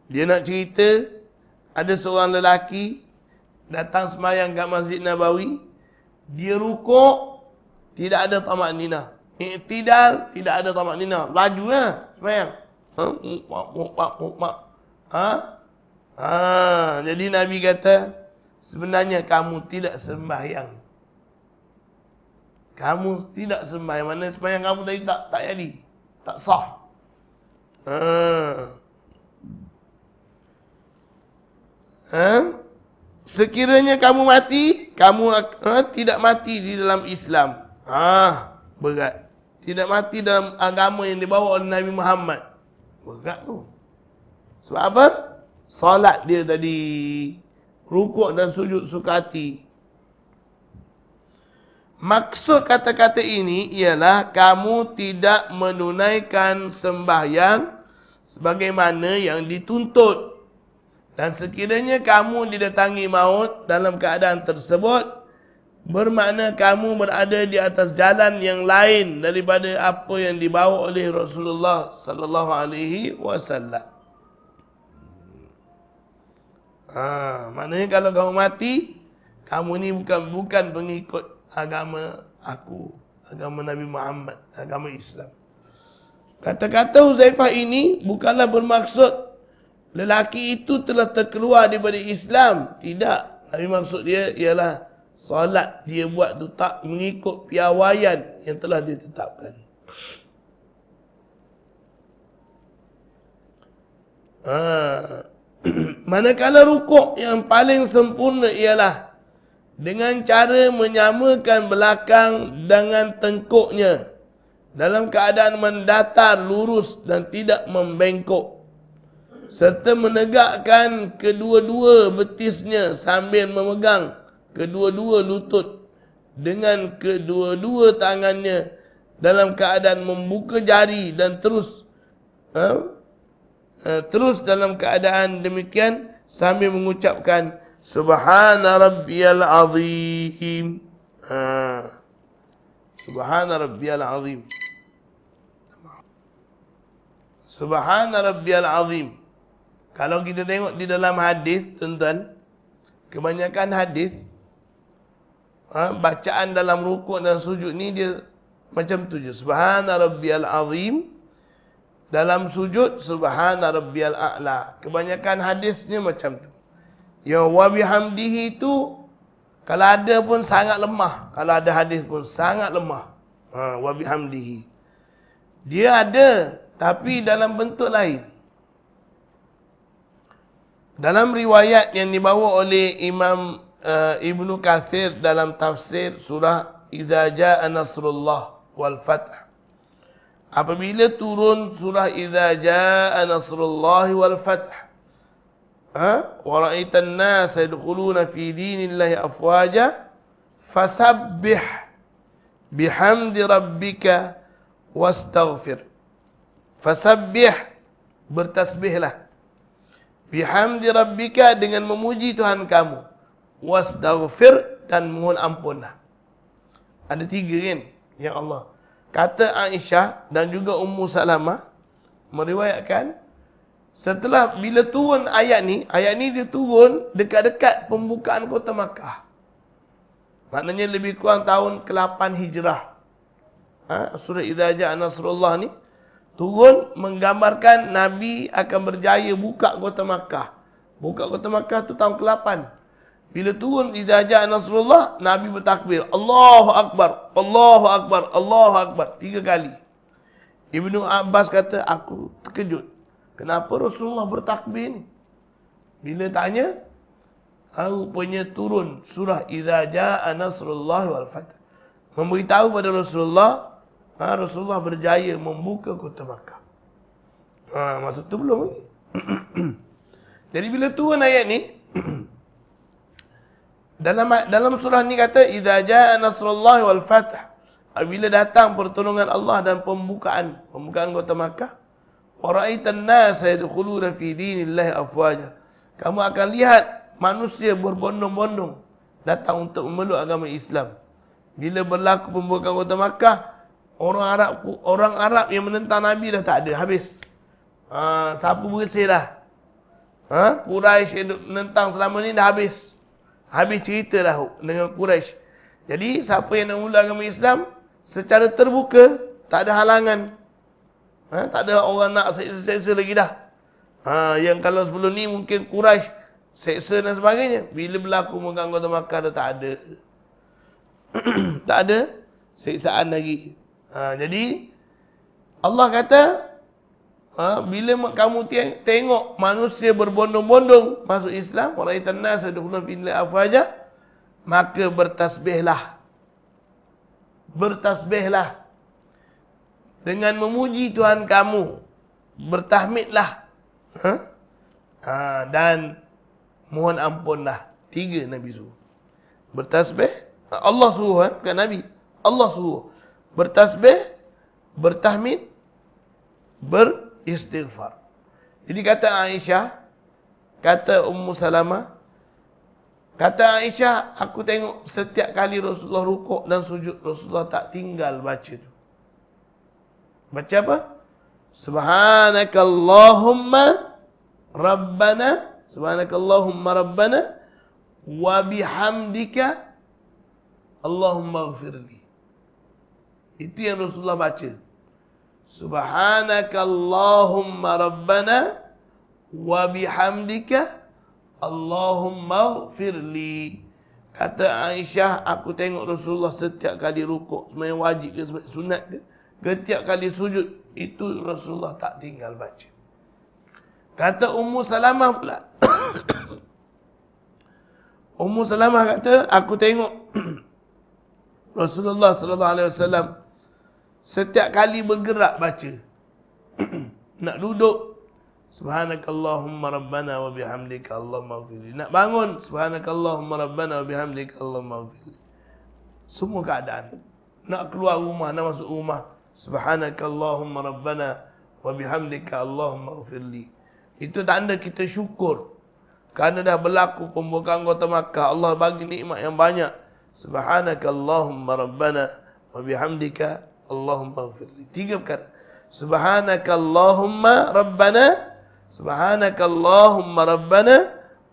Dia nak cerita, ada seorang lelaki datang sembahyang kat Masjid Nabawi, dia rukuk, tidak ada tamakninah. I'tidal, tidak ada tamakninah. Laju sembahyang. Jadi Nabi kata, sebenarnya kamu tidak sembahyang. Kamu tidak sembahyang. Mana sembahyang kamu tadi tak jadi. Tak sah. Sekiranya kamu mati, kamu tidak mati di dalam Islam. Berat. Tidak mati dalam agama yang dibawa oleh Nabi Muhammad. Berat tu. Sebab apa? Solat dia tadi, rukuk dan sujud suka hati. Maksud kata-kata ini ialah kamu tidak menunaikan sembahyang sebagaimana yang dituntut. Dan sekiranya kamu didatangi maut dalam keadaan tersebut, bermakna kamu berada di atas jalan yang lain daripada apa yang dibawa oleh Rasulullah sallallahu alaihi wasallam. Maknanya kalau kamu mati, kamu ni bukan pengikut agama aku, agama Nabi Muhammad, agama Islam. Kata-kata Huzaifah ini bukanlah bermaksud lelaki itu telah terkeluar daripada Islam. Tidak. Tapi maksud dia ialah solat dia buat tu tak mengikut piawaian yang telah ditetapkan. Manakala rukuk yang paling sempurna ialah dengan cara menyamakan belakang dengan tengkuknya dalam keadaan mendatar lurus dan tidak membengkok, serta menegakkan kedua-dua betisnya sambil memegang kedua-dua lutut dengan kedua-dua tangannya dalam keadaan membuka jari dan terus dalam keadaan demikian sambil mengucapkan Subhana Rabbiyal Azim. Subhana Rabbiyal Azim. Subhana Rabbiyal Azim. Kalau kita tengok di dalam hadis, tuan-tuan, kebanyakan hadis bacaan dalam rukuk dan sujud ni dia macam tu je. Subhana Rabbiyal Azim. Dalam sujud Subhana Rabbiyal A'la. Kebanyakan hadisnya macam tu. Yang wa bihamdihi tu kalau ada pun sangat lemah. Kalau ada hadis pun sangat lemah. Wa bihamdihi. Dia ada tapi dalam bentuk lain. Dalam riwayat yang dibawa oleh Imam Ibnu Katsir dalam tafsir surah Idza Jaa Nasrullah wal Fath. Apabila turun surah Idza Jaa Nasrullah wal Fath. Wa ra'aitan nasa yadkhuluna fi dinillahi afwaja fasabbih bihamdi rabbika wastaghfir. Fasabbih, bertasbihlah. Bihamdi rabbika, dengan memuji Tuhan kamu. Wastaghfir, dan mohon ampunlah. Ada 3 kan? Ya Allah. Kata Aisyah dan juga Ummu Salamah meriwayatkan, setelah bila turun ayat ni dia turun dekat-dekat pembukaan kota Makkah. Maknanya lebih kurang tahun ke-8 Hijrah. Surah Idza Jaa Nasrullah ni turun menggambarkan Nabi akan berjaya buka kota Makkah. Buka kota Makkah tu tahun ke-8. Bila turun Idza Jaa Nasrullah, Nabi bertakbir, Allahu Akbar, Allahu Akbar, Allahu Akbar 3 kali. Ibnu Abbas kata, aku terkejut. Kenapa Rasulullah bertakbir ni? Bila tanya, rupanya turun surah Idza Jaa Nasrullah wal Fath. Memberitahu pada Rasulullah berjaya membuka kota Makkah. Maksud tu belum lagi. Jadi bila turun ayat ni, dalam surah ni kata Idza Jaa Nasrullah wal Fath. Bila datang pertolongan Allah dan pembukaan kota Makkah, wa ra'aitan nasa yadkhuluna fi dinillahi afwaja. Kamu akan lihat manusia berbondong-bondong datang untuk memeluk agama Islam. Bila berlaku pembukaan kota Makkah, orang Arab yang menentang Nabi dah tak ada, habis. Sapu bersih dah. Quraisy yang menentang selama ni dah habis. Habis cerita dah dengan Quraisy. Jadi siapa yang nak mula agama Islam secara terbuka, tak ada halangan. Tak ada orang nak seksa-seksa lagi dah. Yang kalau sebelum ni mungkin Quraisy seksa dan sebagainya, bila berlaku pembukaan kota Makkah dah tak ada. Tak ada seksaan lagi. Jadi Allah kata, bila kamu tengok manusia berbondong-bondong masuk Islam, waraitan nas yadkhuluna fi dinillahi afwaja, maka bertasbihlah. Bertasbihlah dengan memuji Tuhan kamu. Bertahmidlah. Dan mohon ampunlah. 3 Nabi suruh. Bertasbih, Allah suruh, bukan Nabi. Allah suruh. Bertasbih, bertahmid, beristighfar. Jadi kata Aisyah, kata Ummu Salamah, kata Aisyah, aku tengok setiap kali Rasulullah rukuk dan sujud, Rasulullah tak tinggal baca tu. Baca apa? Subhanakallahumma Rabbana, Subhanakallahumma Rabbana, wa bihamdika Allahumma ghafirli. Itu yang Rasulullah baca. Subhanakallahumma rabbana wa bihamdika Allahumma firli. Kata Aisyah, aku tengok Rasulullah setiap kali rukuk, sembahyang wajib ke sembahyang sunat ke, setiap kali sujud, itu Rasulullah tak tinggal baca. Kata Ummu Salamah pula. Ummu Salamah kata, aku tengok Rasulullah sallallahu alaihi wasallam setiap kali bergerak baca. Nak duduk, subhanakallahumma rabbana wa bihamdika Allahumma ighfirli. Nak bangun, subhanakallahumma rabbana wa bihamdika Allahumma ighfirli. Semua keadaan. Nak keluar rumah, nak masuk rumah, subhanakallahumma rabbana wa bihamdika Allahumma ighfirli. Itu tanda kita syukur. Kerana dah berlaku pembukaan kota Makkah, Allah bagi nikmat yang banyak. Subhanakallahumma rabbana wa bihamdika Allahumma ighfirli. 3 perkara. Subhanakallahumma rabbana, subhanakallahumma rabbana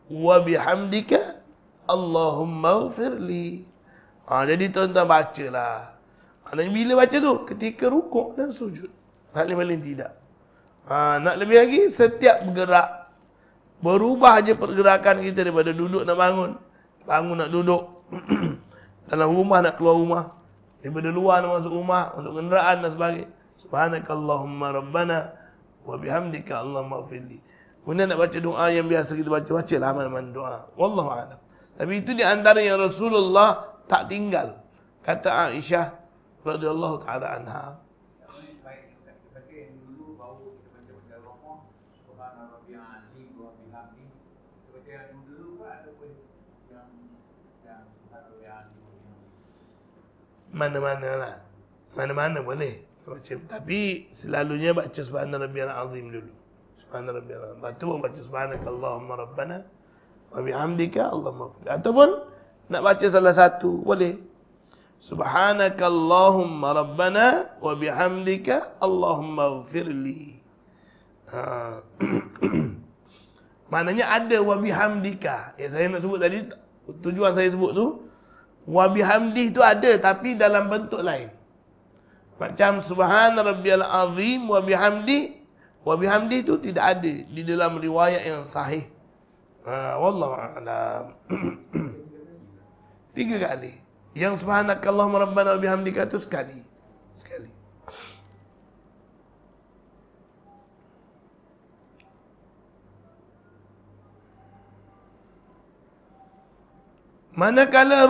wa bihamdika Allahumma ighfirli. Jadi tuan-tuan bacalah. Bila baca tu? Ketika rukuk dan sujud. Paling-paling tidak. Nak lebih lagi, setiap bergerak, berubah aja pergerakan kita daripada duduk nak bangun, bangun nak duduk, dalam rumah nak keluar rumah, daripada luar nak masuk rumah, masuk kenderaan dan sebagainya. Subhanakallahumma rabbana wa bihamdika Allahumma ighfirli. Kemudian nak baca doa yang biasa kita bacalah mana-mana doa. Wallahu a'lam. Tapi itu di antara yang Rasulullah tak tinggal. Kata Aisyah radhiyallahu taala anha. Mana-mana lah. Mana-mana boleh baca. Tapi selalunya baca subhana rabbiyal azim dulu. Subhana rabbiyal azim. Lepas tu baca subhanakallahumma rabbana wa bihamdika Allahumma ighfirli. Ataupun nak baca salah satu boleh. Subhanakallahumma rabbana wa bihamdika Allahumma ighfirli. Maknanya ada wa bihamdika. Yang saya nak sebut tadi, tujuan saya sebut tu, wa bihamdih tu ada tapi dalam bentuk lain. Macam subhana rabbiyal azim wa bihamdih tu tidak ada di dalam riwayat yang sahih. Wallahu a'lam. 3 kali. Yang subhanakallahumma rabbana wa bihamdika tu sekali. Manakala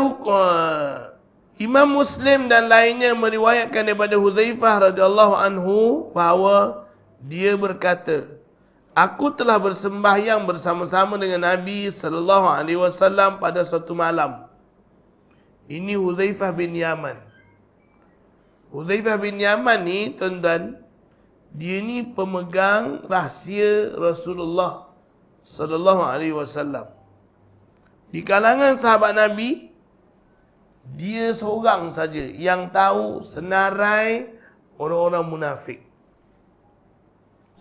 Imam Muslim dan lainnya meriwayatkan daripada Hudzaifah radhiyallahu anhu bahawa dia berkata, aku telah bersembahyang bersama-sama dengan Nabi sallallahu alaihi wasallam pada suatu malam. Ini Hudzaifah bin Yaman. Hudzaifah bin Yaman ni tuan-tuan, dia ni pemegang rahsia Rasulullah sallallahu alaihi wasallam. Di kalangan sahabat Nabi, dia seorang saja yang tahu senarai orang-orang munafik.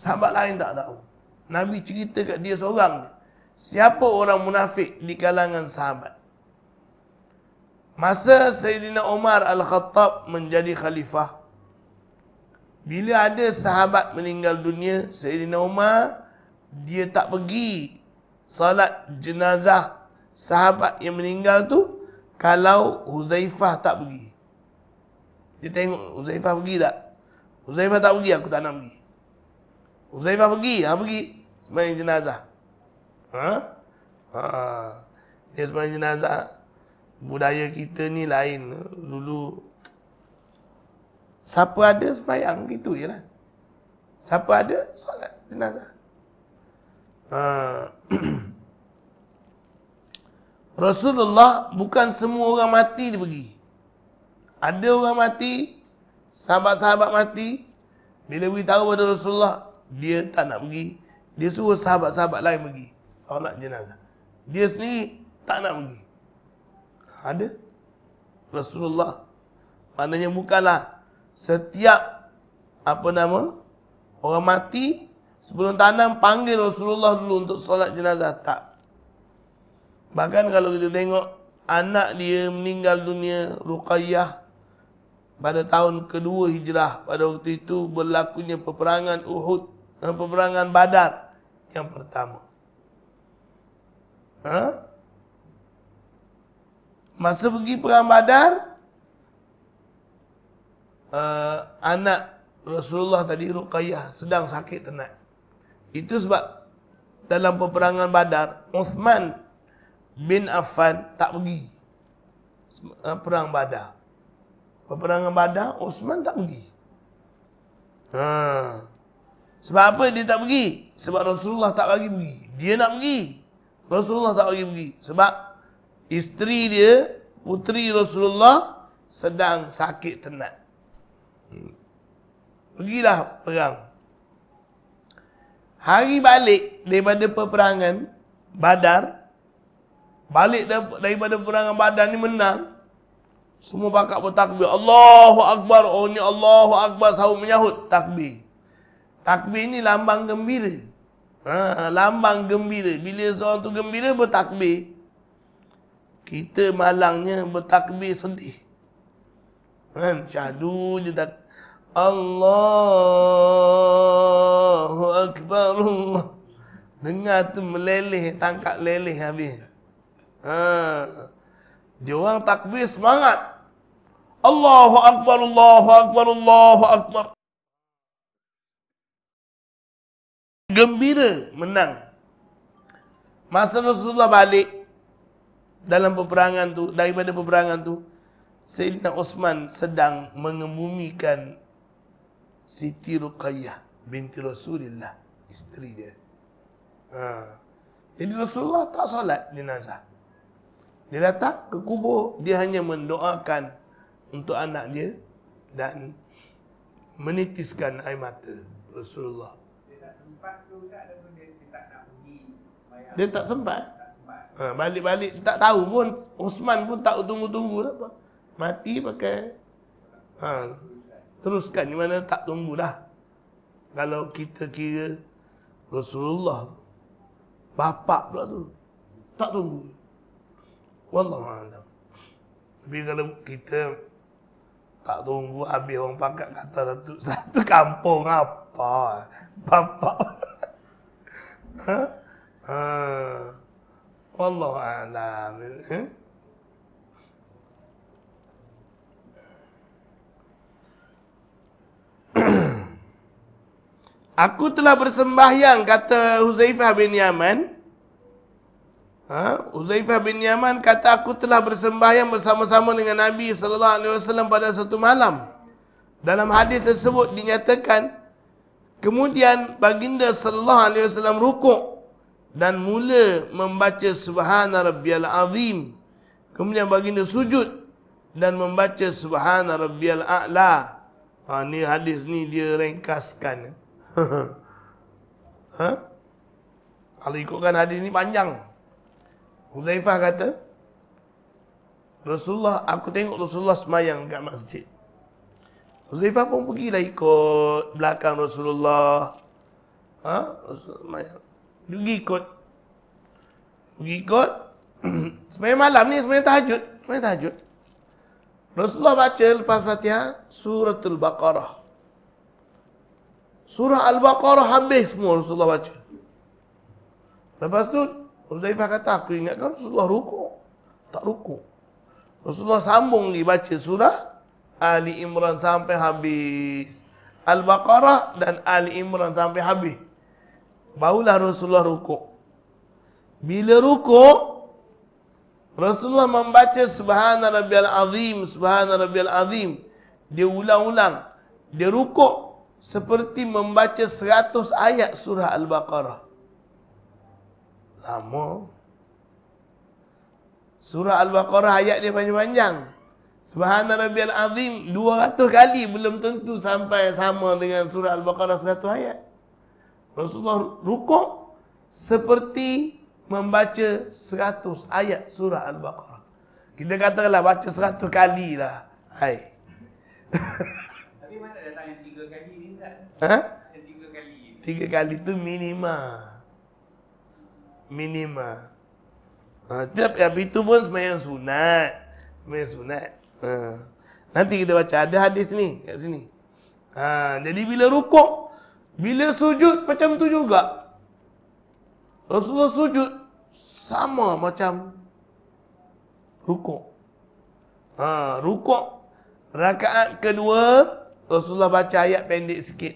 Sahabat lain tak tahu. Nabi cerita kat dia seorang. Siapa orang munafik di kalangan sahabat? Masa Sayyidina Umar Al-Khattab menjadi khalifah, bila ada sahabat meninggal dunia, Sayyidina Umar, dia tak pergi salat jenazah sahabat yang meninggal tu kalau Hudzaifah tak pergi. Dia tengok Hudzaifah pergi tak? Hudzaifah tak pergi, aku tak nak pergi. Hudzaifah pergi, pergi sembahyang jenazah. Dia sembahyang jenazah. Budaya kita ni lain. Dulu siapa ada sembahyang gitu je lah. Siapa ada solat jenazah. Rasulullah bukan semua orang mati dia pergi. Ada orang mati, sahabat-sahabat mati, bila beritahu pada Rasulullah, dia tak nak pergi. Dia suruh sahabat-sahabat lain pergi solat jenazah. Dia sendiri tak nak pergi. Ada Rasulullah. Maknanya bukanlah setiap orang mati sebelum tanam panggil Rasulullah dulu untuk solat jenazah. Tak. Bahkan kalau kita tengok anak dia meninggal dunia, Ruqayyah, pada tahun kedua Hijrah. Pada waktu itu berlakunya peperangan Uhud, peperangan Badar yang pertama. Masa pergi perang Badar, anak Rasulullah tadi, Ruqayyah, sedang sakit tenat. Itu sebab dalam peperangan Badar, Uthman bin Affan tak pergi perang Badar. Peperangan Badar, Uthman tak pergi. Sebab apa dia tak pergi? Sebab Rasulullah tak bagi pergi. Dia nak pergi, Rasulullah tak bagi pergi. Sebab isteri dia, puteri Rasulullah, sedang sakit tenat. Pergilah perang. Hari balik daripada peperangan Badar, balik daripada peperangan Badar ni menang, semua pakak bertakbir, Allahu Akbar. Oh ni Allahu Akbar, sahut menyahut takbir. Takbir ni lambang gembira. Lambang gembira. Bila seorang tu gembira, bertakbir. Kita malangnya bertakbir sedih. Syahdu je tak. Allahu Akbar, Allah. Dengar tu meleleh, tangkap leleh habis. Dia orang takbir semangat. Allahu Akbar, Allahu Akbar, Allahu Akbar. Gembira menang. Masa Rasulullah balik dalam peperangan tu, daripada peperangan tu, Sayyidina Uthman sedang mengebumikan Siti Ruqayyah binti Rasulullah, isteri dia. Jadi Rasulullah tak solat jenazah. Dia datang ke kubur, dia hanya mendoakan untuk anak dia dan menitiskan air mata Rasulullah. Dia tak sempat tu tak, ataupun dia tak nak pergi bayar. Dia tak sempat. Balik-balik tak tahu pun, Uthman pun tak tunggu-tunggu apa. Mati pakai teruskan, di mana tak tunggu dah. Kalau kita kira Rasulullah tu, bapak pula tu, tak tunggu. Wallahualam. Tapi kalau kita tak tunggu, habis orang pakat kata satu kampung apa bapak. Wallahualam. Aku telah bersembahyang, kata Huzaifah bin Yaman. Huzaifah bin Yaman kata, aku telah bersembahyang bersama-sama dengan Nabi SAW pada satu malam. Dalam hadis tersebut dinyatakan, kemudian baginda SAW rukuk dan mula membaca Subhana Rabbiyal Azim. Kemudian baginda sujud dan membaca Subhana Rabbiyal A'la. Ni hadis ni dia ringkaskan. Kalau ikutkan hadis ni panjang. Huzaifah kata, aku tengok Rasulullah semayang kat masjid. Huzaifah pun pergilah ikut belakang Rasulullah. Rasulullah semayang. Pergi ikut. Semayang malam ni, semayang tahajud. Rasulullah baca lepas Fatihah Suratul Baqarah. Surah Al-Baqarah habis semua Rasulullah baca. Lepas tu Huzaifah kata, aku ingatkan Rasulullah rukuk. Tak rukuk. Rasulullah sambung lagi baca surah Ali Imran sampai habis. Al-Baqarah dan Ali Imran sampai habis. Barulah Rasulullah rukuk. Bila rukuk, Rasulullah membaca Subhana Rabbiyal Azim, Subhana Rabbiyal Azim. Dia ulang-ulang. Dia rukuk seperti membaca 100 ayat surah Al-Baqarah. Lama. Surah Al-Baqarah ayat dia panjang-panjang. Subhana Rabbiyal Azim 200 kali, belum tentu sampai sama dengan surah Al-Baqarah 100 ayat. Rasulullah rukuk seperti membaca 100 ayat surah Al-Baqarah. Kita katakanlah baca 100 kali lah. Hai. Tapi mana datang yang 3 kali ni tak? Yang 3 kali. 3 kali tu minima. Tapi itu pun sembahyang sunat. Nanti kita baca, ada hadis ni kat sini. Jadi bila rukuk, bila sujud macam tu juga. Rasulullah sujud sama macam rukuk. Rukuk rakaat kedua Rasulullah baca ayat pendek sikit.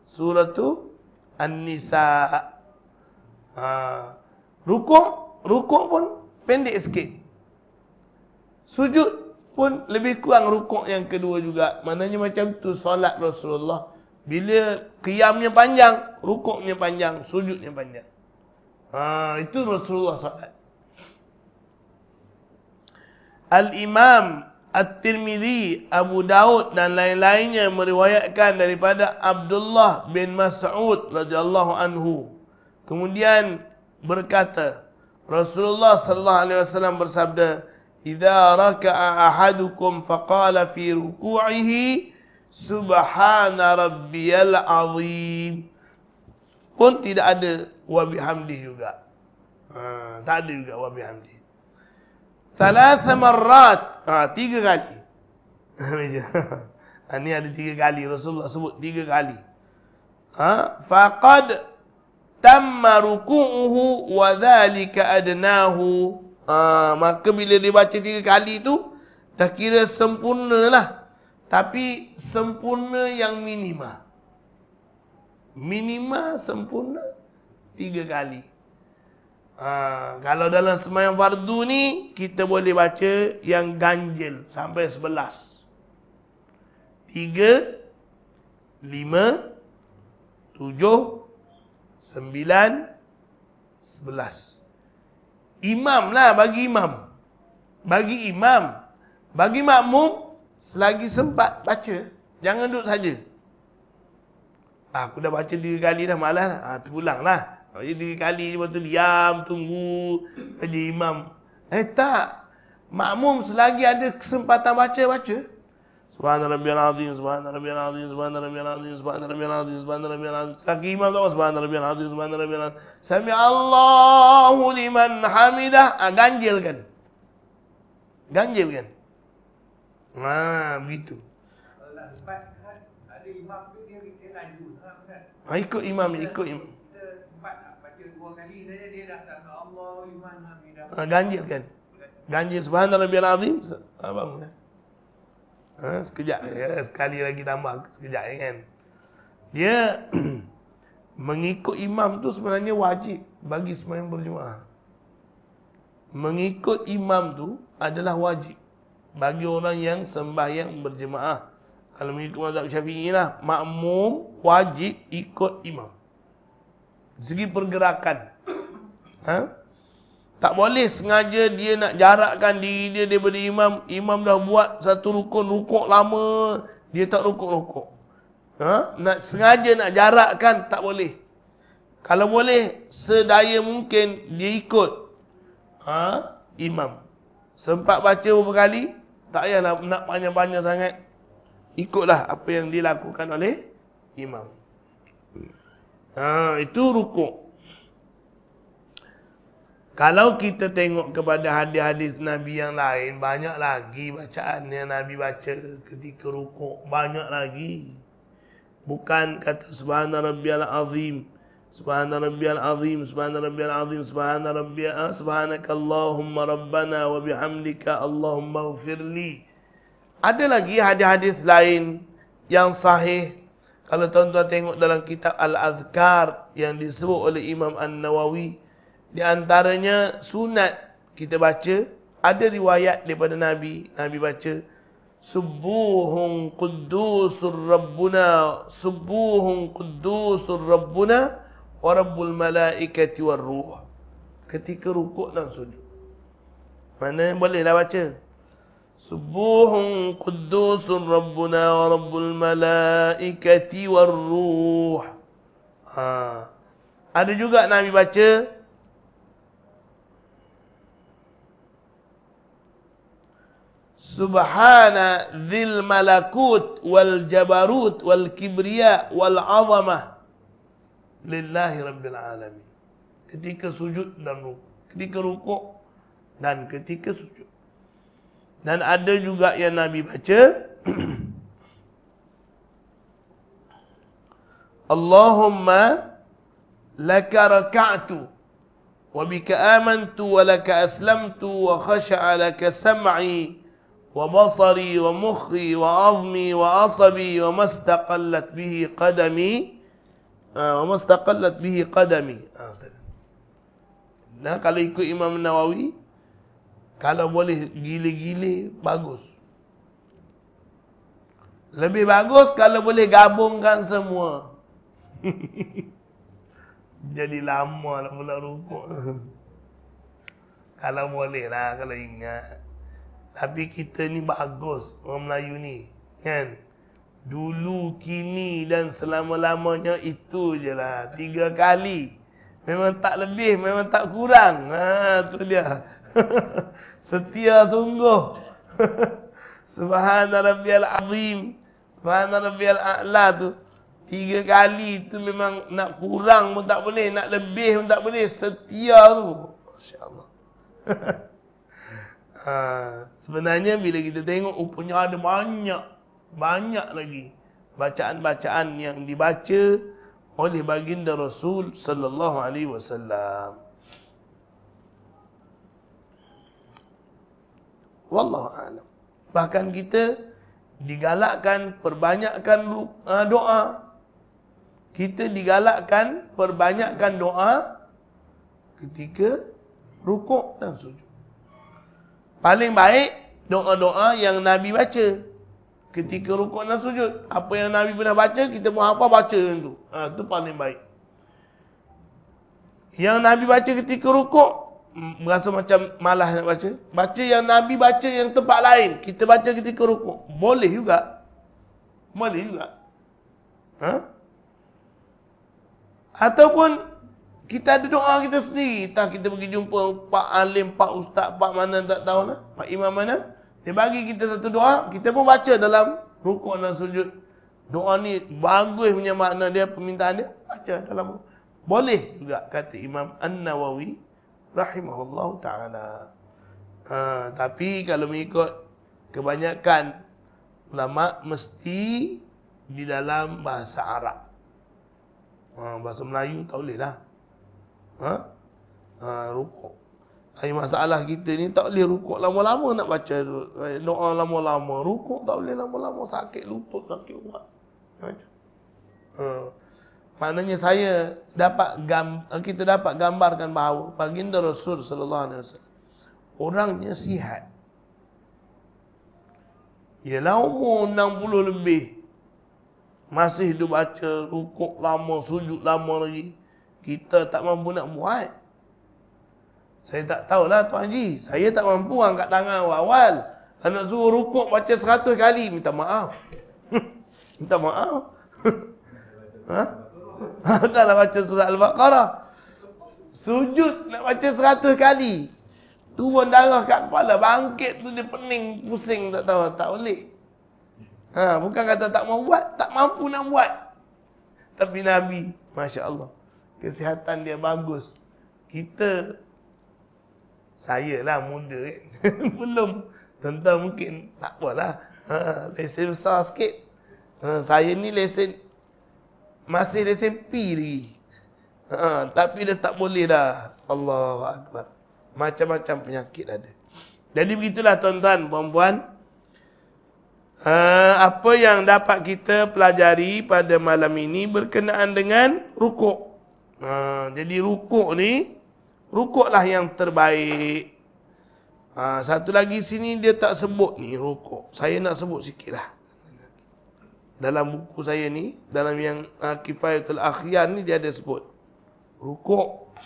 Surah tu An-Nisa. Rukuk pun pendek sikit. Sujud pun lebih kurang rukuk yang kedua juga. Maknanya macam tu solat Rasulullah. Bila qiyamnya panjang, rukuknya panjang, sujudnya panjang. Itu Rasulullah solat. Al-Imam At-Tirmidzi, Abu Daud dan lain-lainnya meriwayatkan daripada Abdullah bin Mas'ud radhiyallahu anhu. Kemudian berkata, Rasulullah sallallahu alaihi wasallam bersabda, "Idza raka'a ahadukum faqala fi ruku'ihi subhana rabbiyal azim." Pun tidak ada wa bihamdi juga. Tak ada juga wa bihamdi. Thalatha marrat, 3 kali. Ini ada 3 kali Rasulullah sebut 3 kali. Faqad tamma ruku'uhu wa dhalika adnahu. Maka bila dia baca 3 kali tu dah kira sempurnalah. Tapi sempurna yang minima. Minima sempurna 3 kali. Kalau dalam sembahyang fardu ni kita boleh baca yang ganjil sampai 11. 3, 5, 7, 9, 11. Imam lah, bagi imam. Bagi imam. Bagi makmum, selagi sempat baca. Jangan duduk saja. Aku dah baca 3 kali dah, malas lah. Terulang lah. Baca 3 kali, lepas tu diam, tunggu aja imam. Tak. Makmum selagi ada kesempatan baca. Subhana rabbiyal azim, subhana rabbiyal azim, subhana rabbiyal azim, subhana rabbiyal azim, subhana rabbiyal azim. Selagi imam tahu subhana rabbiyal azim, subhana rabbiyal azim. Sami Allahu liman hamidah. Ganjilkan. Ganjilkan. Begitu. Kalau nak sempat kan, ada imam tu dia laju sangat kan. Ikut imam. Kita sempat nak baca 2 kali saja dia dah sami Allahu liman hamidah. Ganjilkan. Ganjil subhana rabbiyal azim. Bangun dah. Sekejap sekali lagi tambah sekejap kan. Dia mengikut imam tu sebenarnya wajib bagi sembahyang berjemaah. Mengikut imam tu adalah wajib bagi orang yang sembahyang berjemaah. Kalau mengikut mazhab Syafi'i lah, makmum wajib ikut imam. Dari segi pergerakan. Tak boleh sengaja dia nak jarakkan diri dia daripada imam. Imam dah buat satu rukuk lama, dia tak rukuk. Nak sengaja nak jarakkan, tak boleh. Kalau boleh, sedaya mungkin dia ikut imam. Sempat baca beberapa kali, tak payahlah nak panjang-panjang sangat. Ikutlah apa yang dilakukan oleh imam. Itu rukuk. Kalau kita tengok kepada hadis-hadis Nabi yang lain, banyak lagi bacaan yang Nabi baca ketika rukuk. Banyak lagi. Bukan kata subhana rabbiyal azim, subhana rabbiyal azim, subhana rabbiyal azim, subhanakallahumma rabbana wa bihamdika Allahumma ighfirli. Ada lagi hadis-hadis lain yang sahih. Kalau tuan-tuan tengok dalam kitab Al-Azkar yang disebut oleh Imam An-Nawawi, di antaranya sunat kita baca, ada riwayat daripada Nabi baca subuhun quddusur rabbuna, subuhun quddusur rabbuna wa rabbul malaikati war ruh, ketika rukuk dan sujud. Mana bolehlah baca subuhun quddusur rabbuna wa rabbul malaikati war ruh. Ada juga Nabi baca Subhana dzil malakut wal jabarut wal kibriya wal azamah lillahi rabbil alamin. Ketika sujud dan rukuk, ketika rukuk dan ketika sujud. Dan ada juga yang Nabi baca Allahumma laka raka'tu wa bika amantu wa laka aslamtu wa khasha'a laka sam'i wa basari wa mukhi wa azmi wa asabi wa mastaqallat bihi qadami Nah, kalau ikut Imam Nawawi, kalau boleh gile-gile, bagus. Lebih bagus kalau boleh gabungkan semua. Jadi lama lah pula rukuk. Kalau boleh lah, kalau ingat. Tapi kita ni bagus, orang Melayu ni. Kan? Dulu, kini dan selama-lamanya itu je lah. 3 kali. Memang tak lebih, memang tak kurang. Tu dia. Setia sungguh. Subhana rabbiyal azim. Subhana rabbiyal a'la tu. 3 kali tu memang nak kurang pun tak boleh, nak lebih pun tak boleh. Setia tu. Masya Allah. Sebenarnya bila kita tengok rupanya ada banyak lagi bacaan-bacaan yang dibaca oleh baginda Rasul sallallahu alaihi wasallam. Wallahu a'lam. Bahkan kita digalakkan perbanyakkan doa. Kita digalakkan perbanyakkan doa ketika rukuk dan sujud. Paling baik doa-doa yang Nabi baca ketika rukuk dan sujud. Apa yang Nabi pernah baca, kita pun hafal baca tu. Itu paling baik. Yang Nabi baca ketika rukuk, berasa macam malas nak baca. Baca yang Nabi baca yang tempat lain, kita baca ketika rukuk. Boleh juga. Boleh juga. Ataupun kita ada doa kita sendiri. Entah kita pergi jumpa Pak Alim, Pak Ustaz, Pak mana tak tahulah, Pak Imam mana. Dia bagi kita satu doa, kita pun baca dalam rukuk dan sujud. Doa ni bagus punya makna dia, permintaan dia, baca dalam. Boleh juga kata Imam An-Nawawi rahimahullahu ta'ala. Tapi kalau mengikut kebanyakan ulama, mesti di dalam bahasa Arab. Bahasa Melayu tak boleh lah. Rukuk. Tapi masalah kita ni tak boleh rukuk lama-lama nak baca doa lama-lama. Rukuk tak boleh lama-lama, sakit lutut, sakit urat. Maknanya kita dapat gambarkan bahawa baginda Rasul sallallahu alaihi wasallam orangnya sihat. Ialah umur 60 lebih. Masih dia baca rukuk lama, sujud lama lagi. Kita tak mampu nak buat. Saya tak tahulah Tuan Haji. Saya tak mampu angkat tangan awal. Kalau nak suruh rukuk baca 100 kali, minta maaf. Minta maaf. Dah lah baca surah Al-Baqarah. Sujud nak baca 100 kali. Turun darah kat kepala, bangkit tu dia pening, pusing, tak tahu, tak boleh. Bukan kata tak mau buat, tak mampu nak buat. Tapi Nabi, Masya Allah, kesihatan dia bagus. Saya lah muda kan. Belum. Tuan-tuan mungkin tak apalah. Lesen besar sikit. Saya ni masih lesen P lagi. Tapi dia tak boleh dah. Allahu Akbar. Macam-macam penyakit ada. Jadi begitulah tuan-tuan, puan-puan. Apa yang dapat kita pelajari pada malam ini berkenaan dengan rukuk. Jadi rukuklah yang terbaik. Satu lagi sini dia tak sebut ni rukuk. Saya nak sebut sikit lah. Dalam buku saya ni, dalam yang Kifayatul Akhyan ni, dia ada sebut rukuk.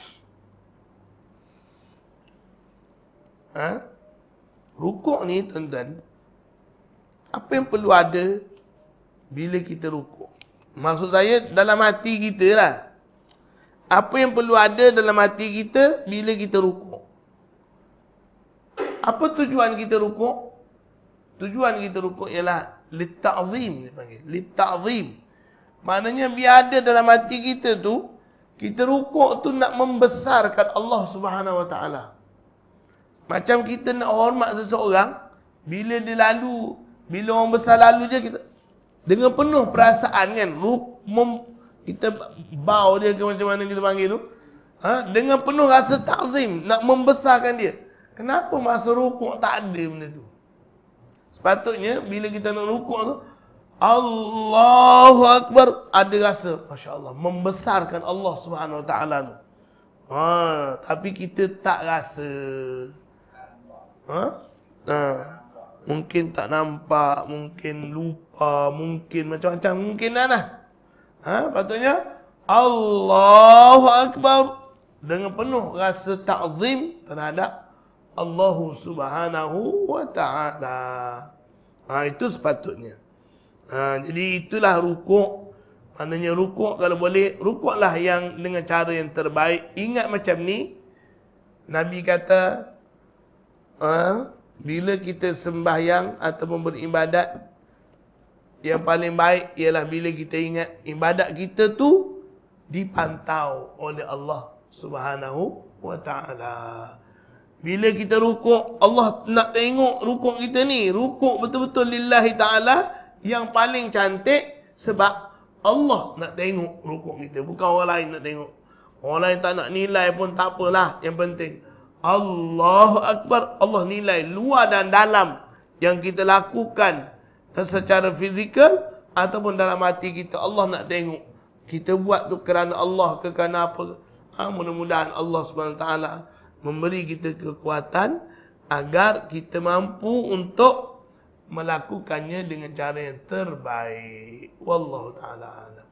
Rukuk ni tuan-tuan, apa yang perlu ada bila kita rukuk? Maksud saya dalam hati kita lah. Apa yang perlu ada dalam hati kita bila kita rukuk? Apa tujuan kita rukuk? Tujuan kita rukuk ialah lita'zim, dia panggil. Lita'zim. Maknanya biar ada dalam hati kita tu, kita rukuk tu nak membesarkan Allah Subhanahu Wa Taala. Macam kita nak hormat seseorang, Bila dia lalu, bila orang besar lalu je kita dengan penuh perasaan kan, kita bow dia ke macam mana kita panggil tu, dengan penuh rasa takzim, nak membesarkan dia. Kenapa masa rukuk tak ada benda tu? Sepatutnya bila kita nak rukuk tu, Allahu Akbar, ada rasa, Masya Allah, membesarkan Allah Subhanahu Wa Taala tu. Tapi kita tak rasa. Mungkin tak nampak, mungkin lupa, mungkin macam-macam, mungkin lah. Patutnya Allahu Akbar dengan penuh rasa ta'zim terhadap Allah Subhanahu Wa Taala. Itu sepatutnya. Jadi itulah rukuk. Maknanya rukuk kalau boleh, rukuklah yang dengan cara yang terbaik. Ingat macam ni, Nabi kata, bila kita sembahyang ataupun beribadat, yang paling baik ialah bila kita ingat ibadat kita tu dipantau oleh Allah Subhanahu Wa Taala. Bila kita rukuk, Allah nak tengok rukuk kita ni, rukuk betul-betul lillahi ta'ala, yang paling cantik sebab Allah nak tengok rukuk kita, bukan orang lain nak tengok. Orang lain tak nak nilai pun tak apalah, yang penting Allahu Akbar, Allah nilai luar dan dalam yang kita lakukan secara fizikal ataupun dalam hati kita. Allah nak tengok kita buat tu kerana Allah ke kerana apa. Mudah-mudahan Allah SWT memberi kita kekuatan agar kita mampu untuk melakukannya dengan cara yang terbaik. Wallahu ta'ala alam.